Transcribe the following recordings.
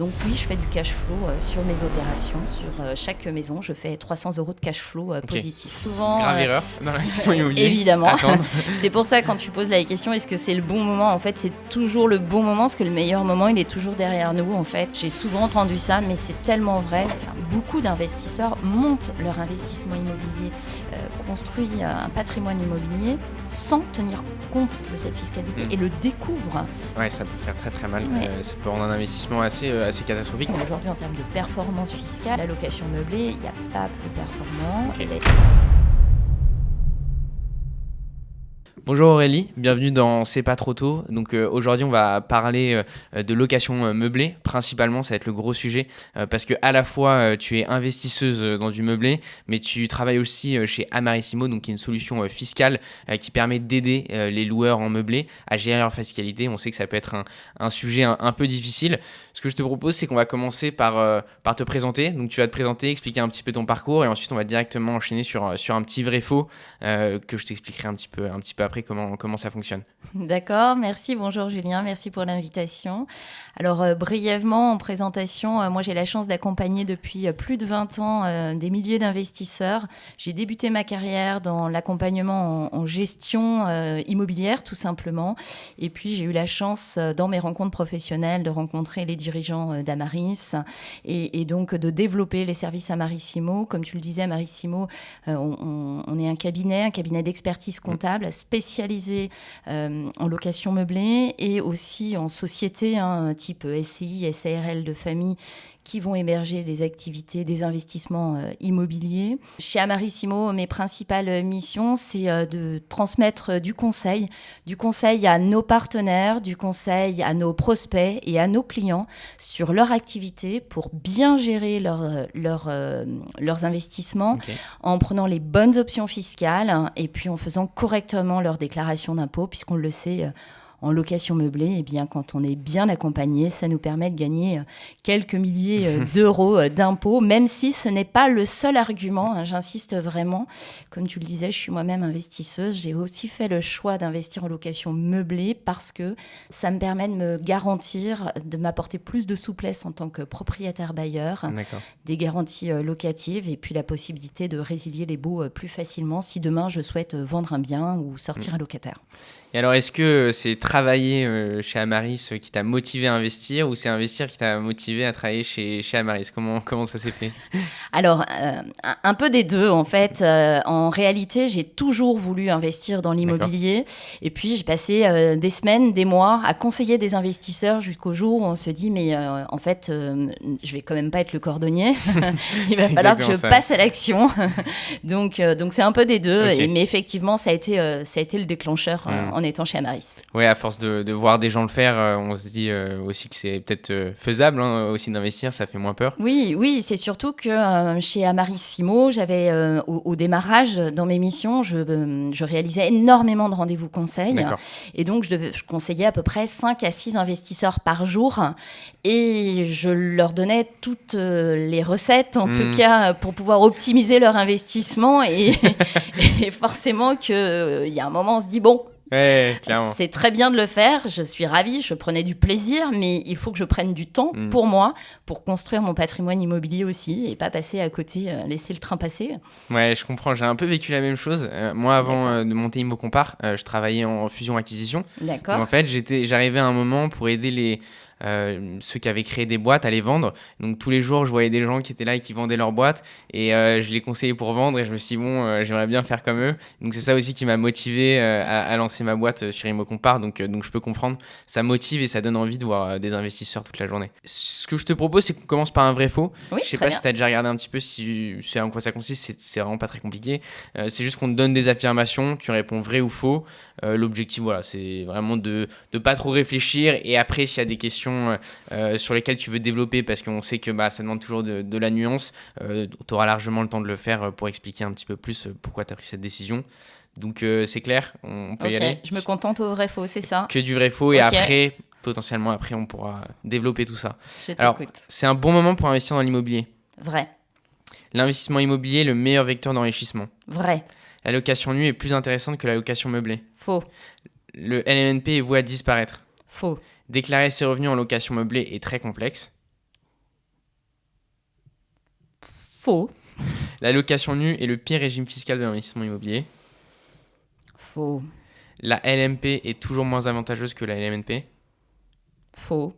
Donc oui, je fais du cash flow sur mes opérations. Sur chaque maison, je fais 300 € de cash flow positif. Souvent, grave erreur dans l'investissement immobilier. Évidemment. Attendre. C'est pour ça, quand tu poses la question, est-ce que c'est le bon moment ? En fait, c'est toujours le bon moment, parce que le meilleur moment, il est toujours derrière nous. En fait, j'ai souvent entendu ça, mais c'est tellement vrai. Beaucoup d'investisseurs montent leur investissement immobilier, construisent un patrimoine immobilier sans tenir compte de cette fiscalité et le découvrent. Ouais, ça peut faire très très mal. Ouais. Ça peut rendre un investissement assez catastrophique. Aujourd'hui, en termes de performance fiscale, la location meublée, il n'y a pas plus performant. Okay. Bonjour Aurélie, bienvenue dans C'est pas trop tôt. Donc aujourd'hui on va parler de location meublée, principalement ça va être le gros sujet parce que à la fois tu es investisseuse dans du meublé, mais tu travailles aussi chez Amarissimo, donc qui est une solution fiscale qui permet d'aider les loueurs en meublé à gérer leur fiscalité. On sait que ça peut être un sujet un peu difficile. Ce que je te propose, c'est qu'on va commencer par te présenter. Donc tu vas te présenter, expliquer un petit peu ton parcours et ensuite on va directement enchaîner sur un petit vrai-faux que je t'expliquerai un petit peu après comment ça fonctionne. D'accord, merci. Bonjour Julien, merci pour l'invitation. Alors brièvement en présentation, moi j'ai la chance d'accompagner depuis plus de 20 ans des milliers d'investisseurs. J'ai débuté ma carrière dans l'accompagnement en gestion immobilière tout simplement. Et puis j'ai eu la chance dans mes rencontres professionnelles de rencontrer les dirigeants d'Amaris et donc de développer les services Amarissimo. Comme tu le disais, Amarissimo, on est un cabinet d'expertise comptable spécialisé en location meublée et aussi en société, type SCI, SARL de famille, qui vont émerger des activités, des investissements immobiliers. Chez Amarissimo, mes principales missions, c'est de transmettre du conseil à nos partenaires, du conseil à nos prospects et à nos clients sur leur activité pour bien gérer leurs investissements, en prenant les bonnes options fiscales et puis en faisant correctement leur déclaration d'impôt, puisqu'on le sait, en location meublée, eh bien, quand on est bien accompagné, ça nous permet de gagner quelques milliers d'euros d'impôts, même si ce n'est pas le seul argument, j'insiste vraiment. Comme tu le disais, je suis moi-même investisseuse. J'ai aussi fait le choix d'investir en location meublée parce que ça me permet de me garantir, de m'apporter plus de souplesse en tant que propriétaire bailleur, des garanties locatives et puis la possibilité de résilier les baux plus facilement si demain je souhaite vendre un bien ou sortir un locataire. Et alors, est-ce que c'est travailler chez Amaris qui t'a motivé à investir ou c'est investir qui t'a motivé à travailler chez Amaris ? Comment ça s'est fait ? Alors, un peu des deux, en fait. En réalité, j'ai toujours voulu investir dans l'immobilier. Et puis, j'ai passé des semaines, des mois à conseiller des investisseurs jusqu'au jour où on se dit, mais en fait, je vais quand même pas être le cordonnier. Il va falloir que je passe à l'action. donc, c'est un peu des deux. Mais effectivement, ça a été le déclencheur en étant chez Amaris. Oui, à force de voir des gens le faire, on se dit aussi que c'est peut-être faisable aussi d'investir, ça fait moins peur. Oui, c'est surtout que chez Amarissimo, j'avais au démarrage dans mes missions, je réalisais énormément de rendez-vous conseils. Et donc, je conseillais à peu près 5 à 6 investisseurs par jour. Et je leur donnais toutes les recettes, en tout cas, pour pouvoir optimiser leur investissement. Et forcément qu'il y a un moment, on se dit, bon, c'est très bien de le faire, je suis ravie, je prenais du plaisir, mais il faut que je prenne du temps pour moi, pour construire mon patrimoine immobilier aussi, et pas passer à côté, laisser le train passer. Ouais, je comprends, j'ai un peu vécu la même chose. Moi, avant de monter ImmoCompare, je travaillais en fusion-acquisition. D'accord. Donc, en fait, j'arrivais à un moment pour aider ceux qui avaient créé des boîtes à les vendre. Donc tous les jours je voyais des gens qui étaient là et qui vendaient leurs boîtes et je les conseillais pour vendre et je me suis dit j'aimerais bien faire comme eux. Donc c'est ça aussi qui m'a motivé à lancer ma boîte sur ImmoCompare. Donc je peux comprendre, ça motive et ça donne envie de voir des investisseurs toute la journée. Ce que je te propose, c'est qu'on commence par un vrai faux. Oui, je sais pas si tu as déjà regardé un petit peu si c'est en quoi ça consiste. C'est vraiment pas très compliqué. C'est juste qu'on te donne des affirmations, tu réponds vrai ou faux. L'objectif, voilà, c'est vraiment de pas trop réfléchir et après s'il y a des questions sur lesquelles tu veux développer parce qu'on sait que ça demande toujours de la nuance, tu auras largement le temps de le faire pour expliquer un petit peu plus pourquoi tu as pris cette décision. Donc c'est clair, on peut y aller. Je me contente au vrai faux, c'est ça. Que du vrai faux et après, potentiellement après on pourra développer tout ça. Alors, c'est un bon moment pour investir dans l'immobilier. Vrai. L'investissement immobilier est le meilleur vecteur d'enrichissement. Vrai. La location nue est plus intéressante que la location meublée. Faux. Le LMNP est voué à disparaître. Faux. Déclarer ses revenus en location meublée est très complexe. Faux. La location nue est le pire régime fiscal de l'investissement immobilier. Faux. La LMP est toujours moins avantageuse que la LMNP. Faux.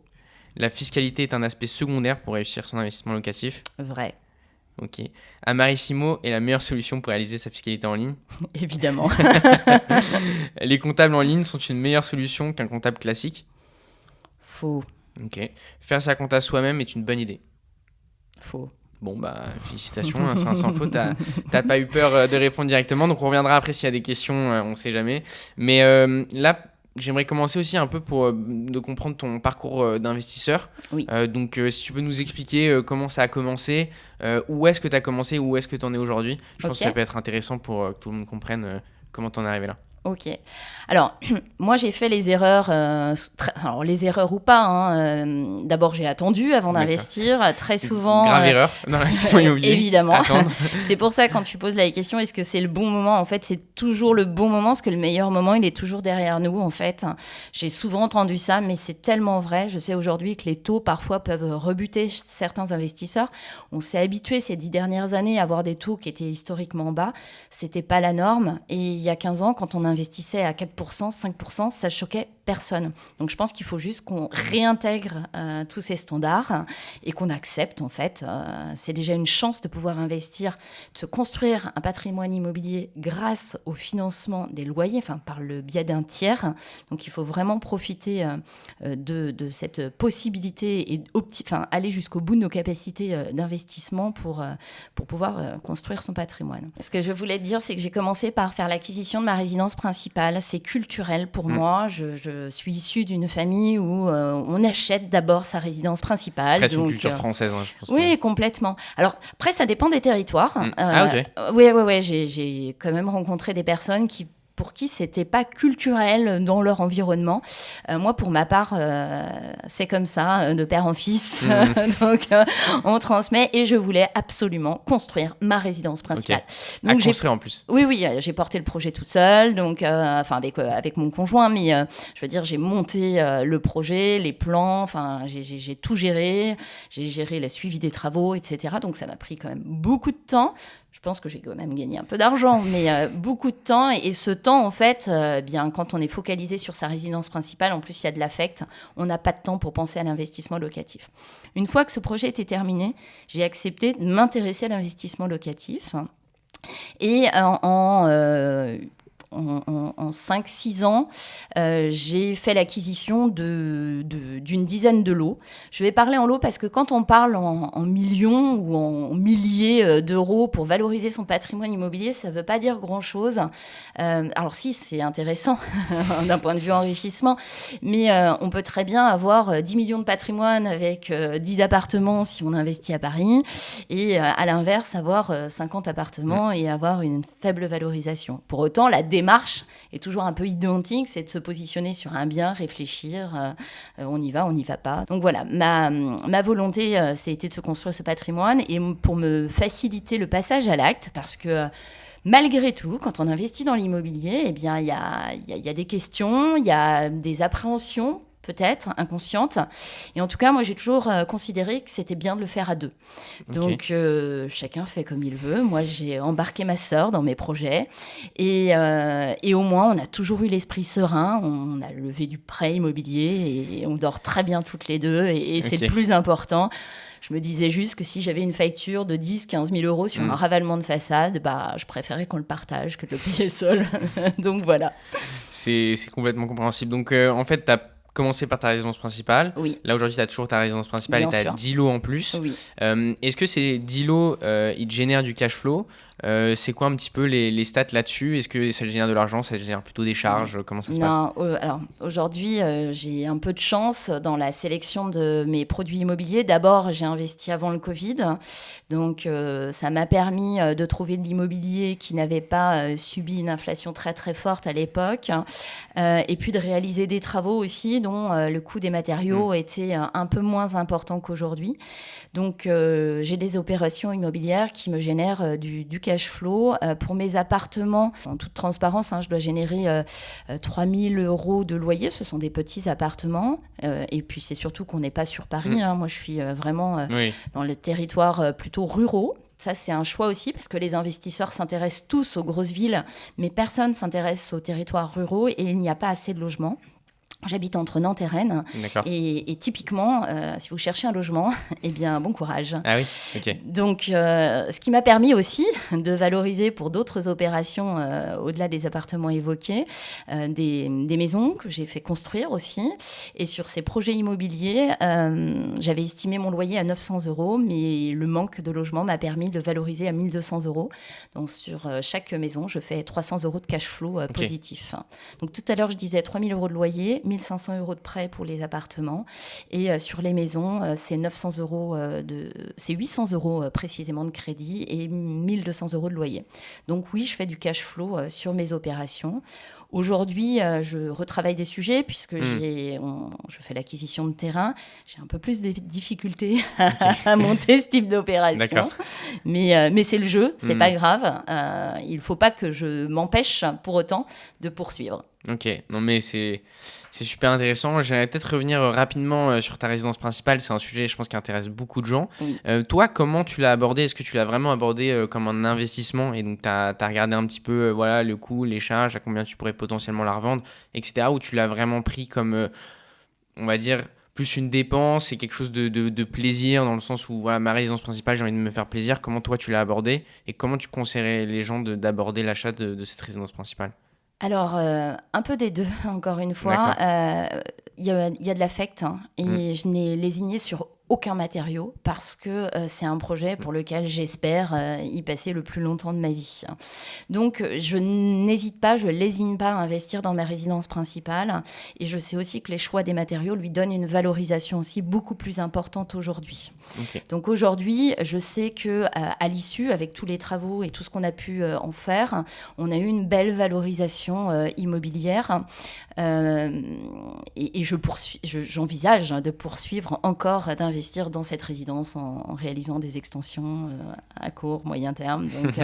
La fiscalité est un aspect secondaire pour réussir son investissement locatif. Vrai. Ok. Amarissimo est la meilleure solution pour réaliser sa fiscalité en ligne. Évidemment. Les comptables en ligne sont une meilleure solution qu'un comptable classique. Faux. Ok. Faire sa compta soi-même est une bonne idée. Faux. Bon, bah, félicitations, hein, c'est un sans faute. T'as pas eu peur de répondre directement. Donc, on reviendra après s'il y a des questions, on sait jamais. Mais là, j'aimerais commencer aussi un peu pour de comprendre ton parcours d'investisseur. Oui. Donc, si tu peux nous expliquer comment ça a commencé, où est-ce que tu as commencé, où est-ce que tu en es aujourd'hui. Je pense que ça peut être intéressant pour que tout le monde comprenne comment tu en es arrivé là. Ok. Alors, moi, j'ai fait les erreurs, alors les erreurs ou pas. Hein, d'abord, j'ai attendu avant d'investir. Très souvent. Grave erreur dans l'investissement immobilier. Évidemment. C'est pour ça, quand tu poses la question, est-ce que c'est le bon moment? En fait, c'est toujours le bon moment, parce que le meilleur moment, il est toujours derrière nous, en fait. J'ai souvent entendu ça, mais c'est tellement vrai. Je sais aujourd'hui que les taux, parfois, peuvent rebuter certains investisseurs. On s'est habitué ces 10 dernières années à avoir des taux qui étaient historiquement bas. C'était pas la norme. Et il y a 15 ans, quand on investissait à 4%, 5%, ça choquait personne. Donc je pense qu'il faut juste qu'on réintègre tous ces standards et qu'on accepte, en fait. C'est déjà une chance de pouvoir investir, de se construire un patrimoine immobilier grâce au financement des loyers, enfin par le biais d'un tiers. Donc il faut vraiment profiter de cette possibilité et aller jusqu'au bout de nos capacités d'investissement pour pouvoir construire son patrimoine. Ce que je voulais te dire, c'est que j'ai commencé par faire l'acquisition de ma résidence principale. C'est culturel pour moi. Je suis issue d'une famille où on achète d'abord sa résidence principale. Presque une culture française, hein, je pense. Oui, complètement. Alors, après, ça dépend des territoires. Ok. Oui, j'ai quand même rencontré des personnes pour qui c'était pas culturel dans leur environnement. Moi, pour ma part, c'est comme ça, de père en fils. Donc, on transmet et je voulais absolument construire ma résidence principale. Okay. Donc, construire en plus. Oui, j'ai porté le projet toute seule, donc, avec mon conjoint, mais je veux dire, j'ai monté le projet, les plans, j'ai tout géré. J'ai géré le suivi des travaux, etc. Donc, ça m'a pris quand même beaucoup de temps. Je pense que j'ai quand même gagné un peu d'argent, mais beaucoup de temps. Et ce temps, en fait, quand on est focalisé sur sa résidence principale, en plus, il y a de l'affect, on n'a pas de temps pour penser à l'investissement locatif. Une fois que ce projet était terminé, j'ai accepté de m'intéresser à l'investissement locatif. Et en 5-6 ans, j'ai fait l'acquisition d'une dizaine de lots. Je vais parler en lots parce que quand on parle en millions ou en milliers d'euros pour valoriser son patrimoine immobilier, ça ne veut pas dire grand-chose. Alors si, c'est intéressant d'un point de vue enrichissement, mais on peut très bien avoir 10 millions de patrimoine avec 10 appartements si on investit à Paris, et à l'inverse, avoir 50 appartements et avoir une faible valorisation. Pour autant, la démarche est toujours un peu identique, c'est de se positionner sur un bien, réfléchir, on y va pas. Donc voilà, ma volonté, c'était de se construire ce patrimoine, et pour me faciliter le passage à l'acte, parce que malgré tout, quand on investit dans l'immobilier, eh bien, il y a des questions, il y a des appréhensions, peut-être inconscientes. Et en tout cas, moi, j'ai toujours considéré que c'était bien de le faire à deux. Okay. Donc, chacun fait comme il veut. Moi, j'ai embarqué ma sœur dans mes projets. Et au moins, on a toujours eu l'esprit serein. On a levé du prêt immobilier et on dort très bien toutes les deux. Et c'est le plus important. Je me disais juste que si j'avais une facture de 10-15 000 euros sur un ravalement de façade, je préférais qu'on le partage que de le payer seul. Donc, voilà. C'est complètement compréhensible. Donc, en fait, tu as commencé par ta résidence principale. Oui. Là, aujourd'hui, tu as toujours ta résidence principale. Bien et tu as 10 lots en plus. Oui. Est-ce que ces 10 lots, ils te génèrent du cash flow ? C'est quoi un petit peu les stats là-dessus ? Est-ce que ça génère de l'argent ? Ça génère plutôt des charges ? Comment ça se passe ? Alors aujourd'hui, j'ai un peu de chance dans la sélection de mes produits immobiliers. D'abord, j'ai investi avant le Covid. Donc, ça m'a permis de trouver de l'immobilier qui n'avait pas subi une inflation très, très forte à l'époque. Et puis, de réaliser des travaux aussi dont le coût des matériaux était un peu moins important qu'aujourd'hui. Donc, j'ai des opérations immobilières qui me génèrent du cash flow. Pour mes appartements, en toute transparence, je dois générer 3 000 euros de loyer. Ce sont des petits appartements. Et puis, c'est surtout qu'on n'est pas sur Paris. Moi, je suis vraiment dans le territoire plutôt ruraux. Ça, c'est un choix aussi parce que les investisseurs s'intéressent tous aux grosses villes, mais personne ne s'intéresse aux territoires ruraux et il n'y a pas assez de logements. J'habite entre Nantes et Rennes et typiquement, si vous cherchez un logement, eh bien, bon courage. Ah oui, ok. Donc, ce qui m'a permis aussi de valoriser pour d'autres opérations, au-delà des appartements évoqués, des maisons que j'ai fait construire aussi. Et sur ces projets immobiliers, j'avais estimé mon loyer à 900 €, mais le manque de logement m'a permis de valoriser à 1 200 €. Donc, sur chaque maison, je fais 300 € de cash flow positif. Donc, tout à l'heure, je disais 3 000 € de loyer, 1 500 € de prêt pour les appartements. Et sur les maisons, c'est 900 €, c'est 800 € précisément de crédit et 1 200 € de loyer. Donc oui, je fais du cash flow sur mes opérations. Aujourd'hui, je retravaille des sujets puisque je fais l'acquisition de terrain. J'ai un peu plus de difficultés à monter ce type d'opération. D'accord. Mais c'est le jeu, c'est pas grave. Il ne faut pas que je m'empêche pour autant de poursuivre. Ok, non mais c'est super intéressant. J'aimerais peut-être revenir rapidement sur ta résidence principale. C'est un sujet, je pense, qui intéresse beaucoup de gens. Oui. Toi, comment tu l'as abordé? Est-ce que tu l'as vraiment abordé comme un investissement et donc tu as regardé un petit peu voilà, le coût, les charges, à combien tu pourrais potentiellement la revendre, etc. Ou tu l'as vraiment pris comme, on va dire, plus une dépense et quelque chose de plaisir dans le sens où voilà, ma résidence principale, j'ai envie de me faire plaisir. Comment toi, tu l'as abordé et comment tu conseillerais les gens d'aborder l'achat de cette résidence principale? Alors, un peu des deux, encore une fois. Il y a de l'affect et je n'ai lésiné sur aucun matériau parce que c'est un projet pour lequel j'espère y passer le plus longtemps de ma vie. Donc, je n'hésite pas, je lésine pas à investir dans ma résidence principale et je sais aussi que les choix des matériaux lui donnent une valorisation aussi beaucoup plus importante aujourd'hui. Okay. Donc aujourd'hui, je sais que à l'issue, avec tous les travaux et tout ce qu'on a pu en faire, on a eu une belle valorisation immobilière et j'envisage de poursuivre encore d'investir dans cette résidence en réalisant des extensions à court, moyen terme. Donc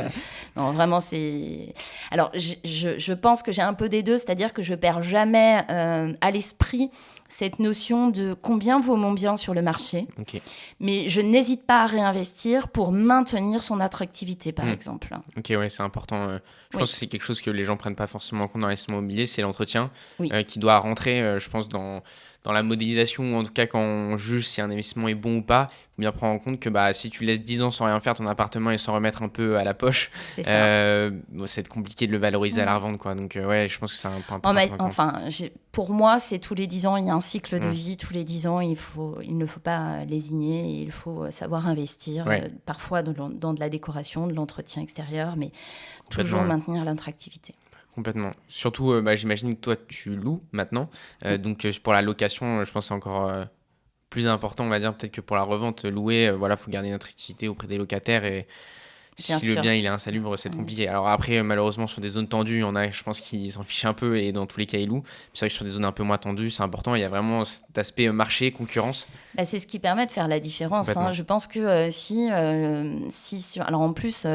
non, vraiment c'est... Alors je pense que j'ai un peu des deux, c'est-à-dire que je perds jamais à l'esprit cette notion de combien vaut mon bien sur le marché. Okay. Mais je n'hésite pas à réinvestir pour maintenir son attractivité, par exemple. Ok, ouais, c'est important. Je pense que c'est quelque chose que les gens prennent pas forcément en compte dans l'investissement immobilier, c'est l'entretien qui doit rentrer, je pense, dans la modélisation, ou en tout cas quand on juge si un investissement est bon ou pas. Il faut bien prendre en compte que si tu laisses 10 ans sans rien faire ton appartement et s'en remettre un peu à la poche, ça va être compliqué de le valoriser à la revente, quoi. Donc ouais, je pense que c'est un point important. Pour moi, c'est tous les 10 ans, il y a un cycle de vie. Tous les 10 ans, il ne faut pas lésiner, et il faut savoir investir, parfois dans de la décoration, de l'entretien extérieur, mais toujours maintenir l'attractivité. Complètement. Surtout, j'imagine que toi, tu loues maintenant. Donc, pour la location, je pense que c'est encore plus important, on va dire, peut-être que pour la revente. Louer, faut garder une attractivité auprès des locataires. Et si le bien il est insalubre, c'est compliqué. Alors après, malheureusement, sur des zones tendues, il y en a, je pense, qui s'en fichent un peu. Et dans tous les cas, ils louent. C'est vrai que sur des zones un peu moins tendues, c'est important. Il y a vraiment cet aspect marché, concurrence. C'est ce qui permet de faire la différence. Je pense que alors en plus,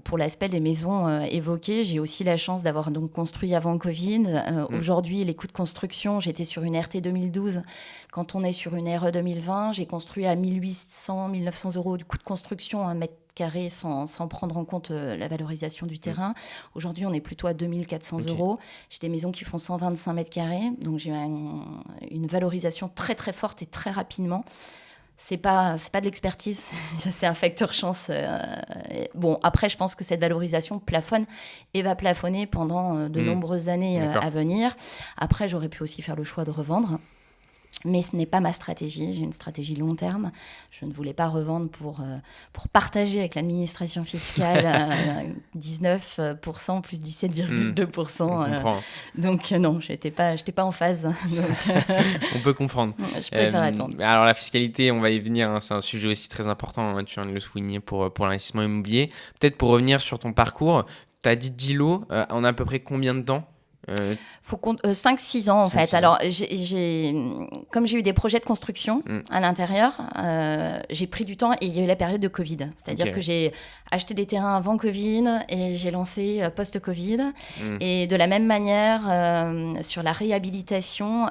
pour l'aspect des maisons évoquées, j'ai aussi la chance d'avoir donc construit avant Covid. Aujourd'hui, les coûts de construction, j'étais sur une RT 2012. Quand on est sur une RE 2020, j'ai construit à 1 800, 1 900 € du coût de construction, un mètre carré, sans prendre en compte la valorisation du terrain. Aujourd'hui, on est plutôt à 2 400 €. J'ai des maisons qui font 125 mètres carrés, donc j'ai une valorisation très très forte et très rapidement. C'est pas de l'expertise, c'est un facteur chance. Bon, après, je pense que cette valorisation plafonne et va plafonner pendant de nombreuses années à venir. Après, j'aurais pu aussi faire le choix de revendre. Mais ce n'est pas ma stratégie, j'ai une stratégie long terme. Je ne voulais pas revendre pour partager avec l'administration fiscale 19% plus 17,2%. Donc non, je n'étais pas en phase. Donc, on peut comprendre. Je préfère attendre. Alors la fiscalité, on va y venir, c'est un sujet aussi très important, tu viens de le souligner pour l'investissement immobilier. Peut-être pour revenir sur ton parcours, tu as dit 10 lots en à peu près combien de temps ? Faut 5-6 ans en 5-6 fait. ans. Alors, comme j'ai eu des projets de construction Mm. à l'intérieur, j'ai pris du temps et il y a eu la période de Covid. C'est-à-dire Ok. que j'ai acheté des terrains avant Covid et j'ai lancé post-Covid. Mm. Et de la même manière, sur la réhabilitation,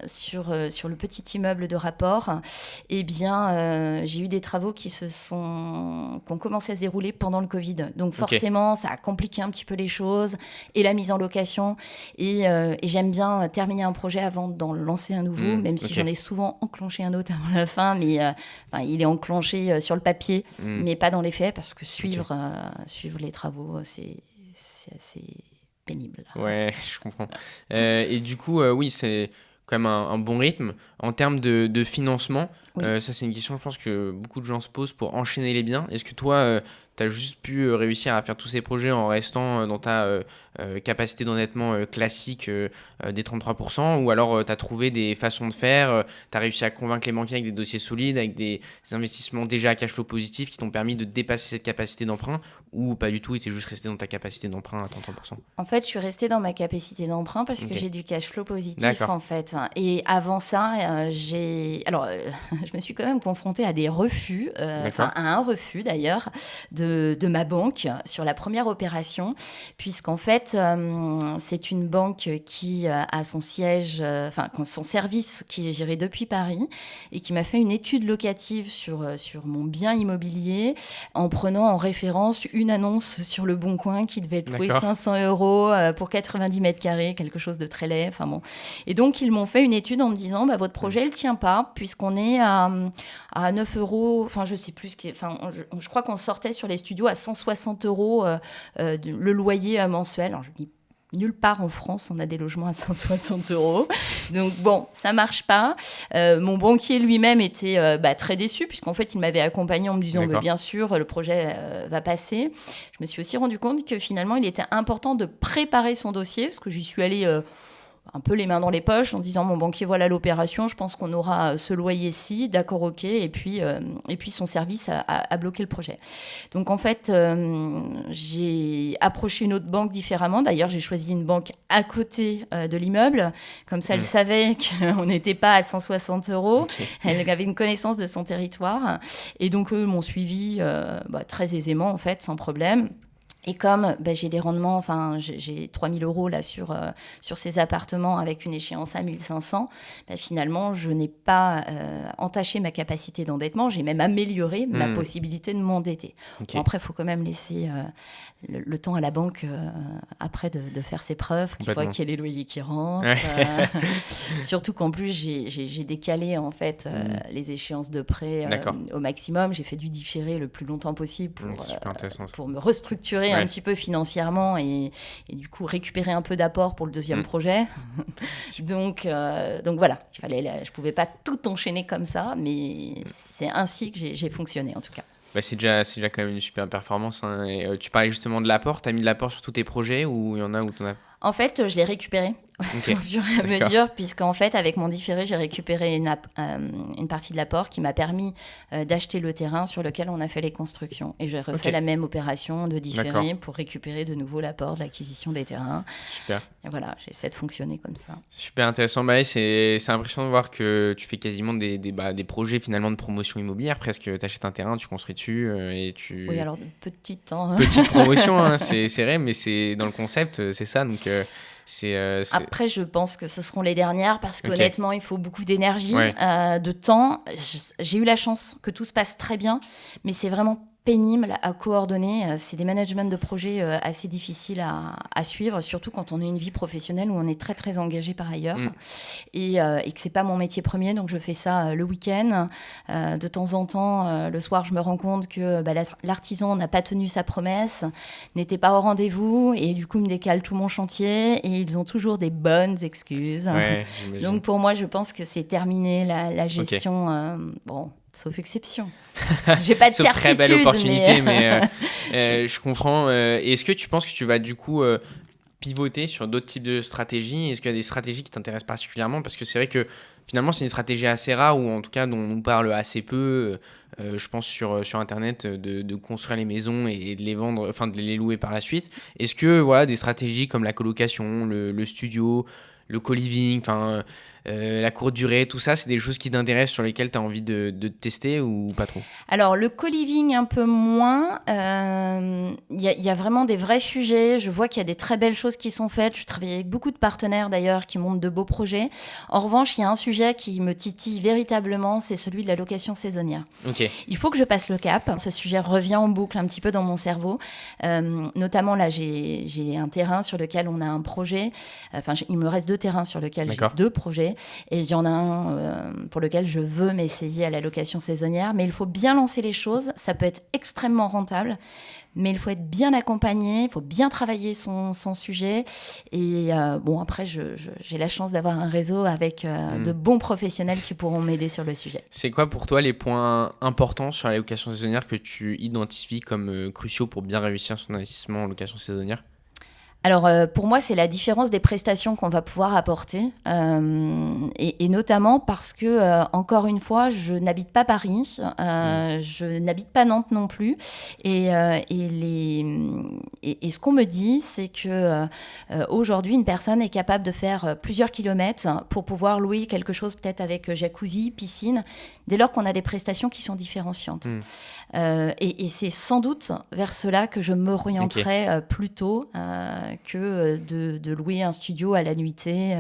sur le petit immeuble de rapport, eh bien, j'ai eu des travaux qui ont commencé à se dérouler pendant le Covid. Donc Ok. forcément, ça a compliqué un petit peu les choses et la mise en location. Et j'aime bien terminer un projet avant d'en lancer un nouveau, même si Ok. j'en ai souvent enclenché un autre avant la fin, mais il est enclenché sur le papier, mais pas dans les faits, parce que suivre les travaux, c'est assez pénible. Ouais, je comprends. Et du coup, oui, c'est quand même un bon rythme. En termes de financement, Oui. ça c'est une question, je pense, que beaucoup de gens se posent pour enchaîner les biens. Est-ce que toi, tu as juste pu réussir à faire tous ces projets en restant dans ta capacité d'endettement classique des 33%, ou alors tu as trouvé des façons de faire, tu as réussi à convaincre les banquiers avec des dossiers solides, avec des investissements déjà à cash flow positif qui t'ont permis de dépasser cette capacité d'emprunt, ou pas du tout, et tu es juste resté dans ta capacité d'emprunt à 33%? En fait, je suis restée dans ma capacité d'emprunt parce que Ok. j'ai du cash flow positif, D'accord. en fait. Et avant ça, je me suis quand même confrontée à des refus, D'accord. à un refus d'ailleurs, de ma banque sur la première opération, puisqu'en fait, c'est une banque qui a son siège, son service qui est géré depuis Paris et qui m'a fait une étude locative sur mon bien immobilier en prenant en référence une annonce sur Le Bon Coin qui devait être louée D'accord. 500 euros pour 90 mètres carrés, quelque chose de très laid. Enfin bon. Et donc, ils m'ont fait une étude en me disant, votre projet, il ne tient pas, puisqu'on est à 9 euros, enfin, je sais plus, je crois qu'on sortait sur les studios à 160 euros le loyer mensuel. Alors, je dis, nulle part en France, on a des logements à 160 euros. Donc bon, ça marche pas. Mon banquier lui-même était très déçu, puisqu'en fait, il m'avait accompagné en me disant, D'accord. bien sûr, le projet va passer. Je me suis aussi rendu compte que finalement, il était important de préparer son dossier, parce que j'y suis allée un peu les mains dans les poches en disant, mon banquier, voilà l'opération, je pense qu'on aura ce loyer-ci, d'accord, ok, et puis son service a bloqué le projet. Donc en fait, j'ai approché une autre banque différemment. D'ailleurs, j'ai choisi une banque à côté de l'immeuble. Comme ça, elle savait qu'on n'était pas à 160 euros. Ok. Elle avait une connaissance de son territoire. Et donc, eux m'ont suivi très aisément, en fait, sans problème. Et comme j'ai des rendements, j'ai 3 000 euros là sur ces appartements avec une échéance à 1 500, finalement, je n'ai pas entaché ma capacité d'endettement, j'ai même amélioré ma possibilité de m'endetter. Ok. Bon, après, il faut quand même laisser le temps à la banque après de faire ses preuves, qu'il voit Complètement. qu'il y a les loyers qui rentrent. Ouais. Surtout qu'en plus, j'ai décalé en fait les échéances de prêt D'accord. au maximum. J'ai fait du différé le plus longtemps possible C'est super intéressant ça. pour me restructurer un petit peu financièrement et du coup récupérer un peu d'apport pour le deuxième projet. Donc voilà, je pouvais pas tout enchaîner comme ça, mais c'est ainsi que j'ai fonctionné en tout cas. C'est déjà quand même une super performance, hein. Et, tu parlais justement de l'apport. Tu as mis de l'apport sur tous tes projets, ou il y en a où tu en as... En fait, je l'ai récupéré Ok. au fur et à mesure, puisqu'en fait, avec mon différé, j'ai récupéré une partie de l'apport qui m'a permis d'acheter le terrain sur lequel on a fait les constructions. Et j'ai refait la même opération de différé pour récupérer de nouveau l'apport de l'acquisition des terrains. Super. Et voilà, j'essaie de fonctionner comme ça. Super intéressant. C'est impressionnant de voir que tu fais quasiment des projets finalement de promotion immobilière. Presque, tu achètes un terrain, tu construis dessus et tu... Oui, alors, petite promotion, hein, c'est vrai, mais c'est dans le concept, c'est ça. Donc, Après, je pense que ce seront les dernières parce qu'honnêtement, il faut beaucoup d'énergie, Ouais. de temps. J'ai eu la chance que tout se passe très bien, mais c'est vraiment pénible à coordonner. C'est des managements de projets assez difficiles à suivre, surtout quand on a une vie professionnelle où on est très, très engagé par ailleurs et que c'est pas mon métier premier. Donc, je fais ça le week-end. De temps en temps, le soir, je me rends compte que l'artisan n'a pas tenu sa promesse, n'était pas au rendez-vous et du coup, me décale tout mon chantier et ils ont toujours des bonnes excuses. Ouais, Donc, pour moi, je pense que c'est terminé la gestion. Bon, sauf exception. J'ai pas de sauf certitude. Très belle opportunité, mais je comprends. Et est-ce que tu penses que tu vas du coup pivoter sur d'autres types de stratégies? Est-ce qu'il y a des stratégies qui t'intéressent particulièrement? Parce que c'est vrai que finalement, c'est une stratégie assez rare, ou en tout cas dont on parle assez peu. je pense sur Internet, de construire les maisons et de les vendre, enfin de les louer par la suite. Est-ce que voilà, des stratégies comme la colocation, le studio, le co-living, enfin la courte durée, tout ça, c'est des choses qui t'intéressent, sur lesquelles tu as envie de tester ou pas trop? Alors, le co-living, un peu moins. Y a vraiment des vrais sujets. Je vois qu'il y a des très belles choses qui sont faites. Je travaille avec beaucoup de partenaires, d'ailleurs, qui montent de beaux projets. En revanche, il y a un sujet qui me titille véritablement, c'est celui de la location saisonnière. Ok. Il faut que je passe le cap. Ce sujet revient en boucle un petit peu dans mon cerveau. Notamment, là, j'ai un terrain sur lequel on a un projet. Enfin, il me reste 2 terrains sur lesquels j'ai 2 projets. Et il y en a un pour lequel je veux m'essayer à la location saisonnière. Mais il faut bien lancer les choses. Ça peut être extrêmement rentable. Mais il faut être bien accompagné, il faut bien travailler son sujet. Et bon, après, j'ai la chance d'avoir un réseau avec de bons professionnels qui pourront m'aider sur le sujet. C'est quoi pour toi les points importants sur la location saisonnière que tu identifies comme cruciaux pour bien réussir son investissement en location saisonnière? Alors, pour moi, c'est la différence des prestations qu'on va pouvoir apporter. Et notamment parce que, encore une fois, je n'habite pas Paris, je n'habite pas Nantes non plus. Et ce qu'on me dit, c'est que aujourd'hui, une personne est capable de faire plusieurs kilomètres pour pouvoir louer quelque chose peut-être avec jacuzzi, piscine, dès lors qu'on a des prestations qui sont différenciantes. Et c'est sans doute vers cela que je m'orienterai plutôt que de louer un studio à la nuitée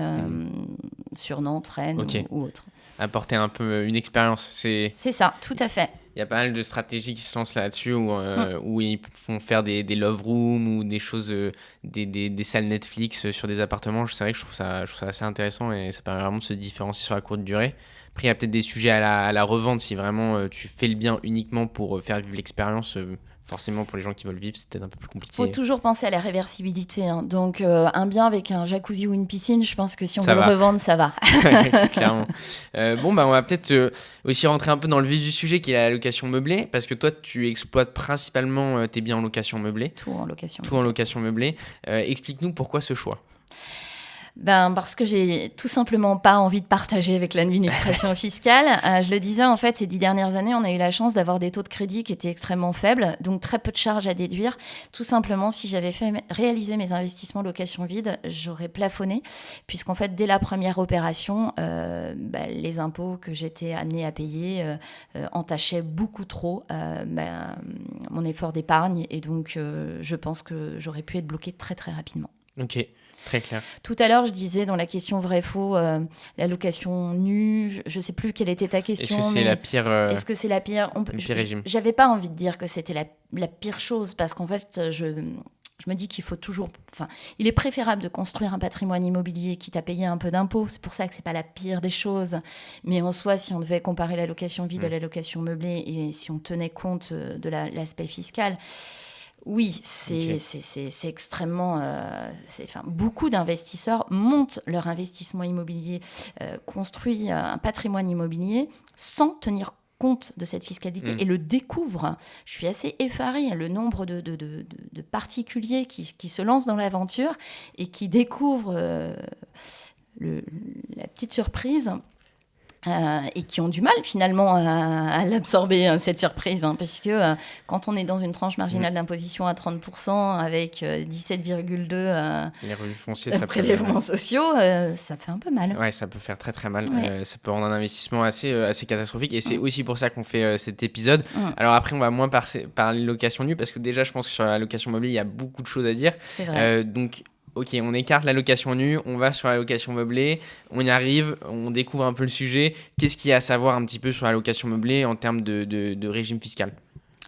sur Nantes, Rennes ou autre. Apporter un peu une expérience. C'est ça, tout à fait. Il y a pas mal de stratégies qui se lancent là-dessus où ils font faire des love rooms ou des choses, des salles Netflix sur des appartements. C'est vrai que je trouve ça assez intéressant et ça permet vraiment de se différencier sur la courte durée. Après, il y a peut-être des sujets à la revente si vraiment tu fais le bien uniquement pour faire vivre l'expérience. Forcément, pour les gens qui veulent vivre, c'est peut-être un peu plus compliqué. Il faut toujours penser à la réversibilité. Hein. Donc, un bien avec un jacuzzi ou une piscine, je pense que si on veut le revendre, ça va. Clairement. On va peut-être aussi rentrer un peu dans le vif du sujet, qui est la location meublée, parce que toi, tu exploites principalement tes biens en location meublée. Tout en location meublée. Explique-nous pourquoi ce choix. Parce que j'ai tout simplement pas envie de partager avec l'administration fiscale. Je le disais, en fait, ces 10 dernières années, on a eu la chance d'avoir des taux de crédit qui étaient extrêmement faibles, donc très peu de charges à déduire. Tout simplement, si j'avais réalisé mes investissements location vide, j'aurais plafonné, puisqu'en fait, dès la première opération, les impôts que j'étais amenée à payer entachaient beaucoup trop mon effort d'épargne, et donc je pense que j'aurais pu être bloquée très très rapidement. Ok. Très clair. Tout à l'heure, je disais dans la question vrai-faux, la location nue, je ne sais plus quelle était ta question. Est-ce que c'est la pire Est-ce que c'est la pire régime? J'avais pas envie de dire que c'était la pire chose, parce qu'en fait, je me dis qu'il faut toujours... il est préférable de construire un patrimoine immobilier quitte à payer un peu d'impôts. C'est pour ça que ce n'est pas la pire des choses. Mais en soi, si on devait comparer la location vide à la location meublée, et si on tenait compte de l'aspect fiscal... Oui, c'est extrêmement... beaucoup d'investisseurs montent leur investissement immobilier, construisent un patrimoine immobilier sans tenir compte de cette fiscalité et le découvrent. Je suis assez effarée, le nombre de particuliers qui se lancent dans l'aventure et qui découvrent la petite surprise. Et qui ont du mal finalement à l'absorber, cette surprise, hein, parce que quand on est dans une tranche marginale d'imposition à 30% avec 17,2 les revenus fonciers, prélèvements sociaux, ça fait un peu mal. Ouais, ça peut faire très très mal. Ça peut rendre un investissement assez catastrophique, et c'est aussi pour ça qu'on fait cet épisode. Alors après, on va moins parler location nue, parce que déjà, je pense que sur la location meublée, il y a beaucoup de choses à dire. C'est vrai. Donc ok, on écarte la location nue, on va sur la location meublée, on y arrive, on découvre un peu le sujet. Qu'est-ce qu'il y a à savoir un petit peu sur la location meublée en termes de régime fiscal ?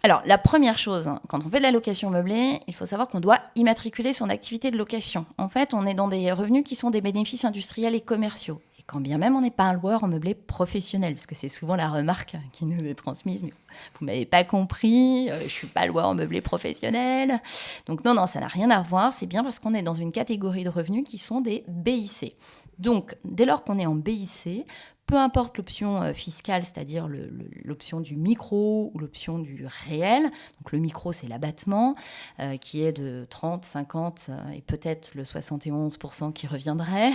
Alors, la première chose, quand on fait de la location meublée, il faut savoir qu'on doit immatriculer son activité de location. En fait, on est dans des revenus qui sont des bénéfices industriels et commerciaux. Et quand bien même on n'est pas un loueur en meublé professionnel, parce que c'est souvent la remarque qui nous est transmise, mais vous ne m'avez pas compris, je ne suis pas loueur en meublé professionnel. Donc non, ça n'a rien à voir, c'est bien parce qu'on est dans une catégorie de revenus qui sont des BIC. Donc, dès lors qu'on est en BIC, peu importe l'option fiscale, c'est-à-dire l'option du micro ou l'option du réel. Donc le micro, c'est l'abattement qui est de 30, 50 et peut-être le 71% qui reviendrait.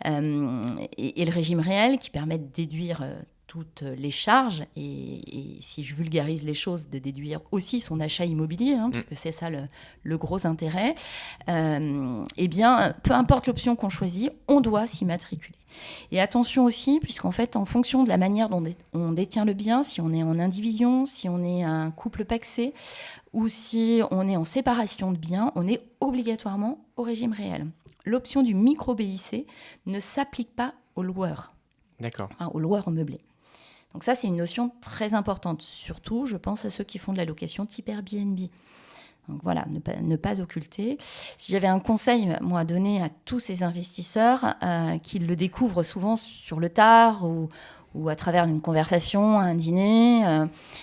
Et le régime réel qui permet de déduire toutes les charges et si je vulgarise les choses, de déduire aussi son achat immobilier, parce que c'est ça le gros intérêt, eh bien, peu importe l'option qu'on choisit, on doit s'immatriculer. Et attention aussi, puisqu'en fait, en fonction de la manière dont on détient le bien, si on est en indivision, si on est un couple pacsé ou si on est en séparation de biens, on est obligatoirement au régime réel. L'option du micro-BIC ne s'applique pas aux loueurs. D'accord. Aux loueurs meublés. Donc ça, c'est une notion très importante. Surtout, je pense à ceux qui font de la location type Airbnb. Donc voilà, ne pas occulter. Si j'avais un conseil, moi, à donner à tous ces investisseurs qui le découvrent souvent sur le tard ou à travers une conversation, un dîner,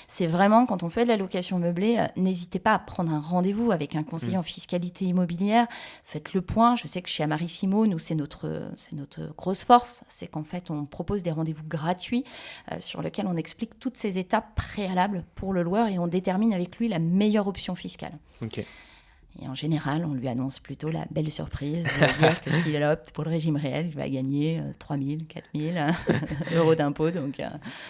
c'est vraiment, quand on fait de la location meublée, n'hésitez pas à prendre un rendez-vous avec un conseiller en fiscalité immobilière. Faites le point. Je sais que chez Amarissimo, nous, c'est notre grosse force. C'est qu'en fait, on propose des rendez-vous gratuits sur lesquels on explique toutes ces étapes préalables pour le loueur et on détermine avec lui la meilleure option fiscale. Ok. Et en général, on lui annonce plutôt la belle surprise de dire que s'il opte pour le régime réel, il va gagner 3 000, 4 000 euros d'impôts. Donc,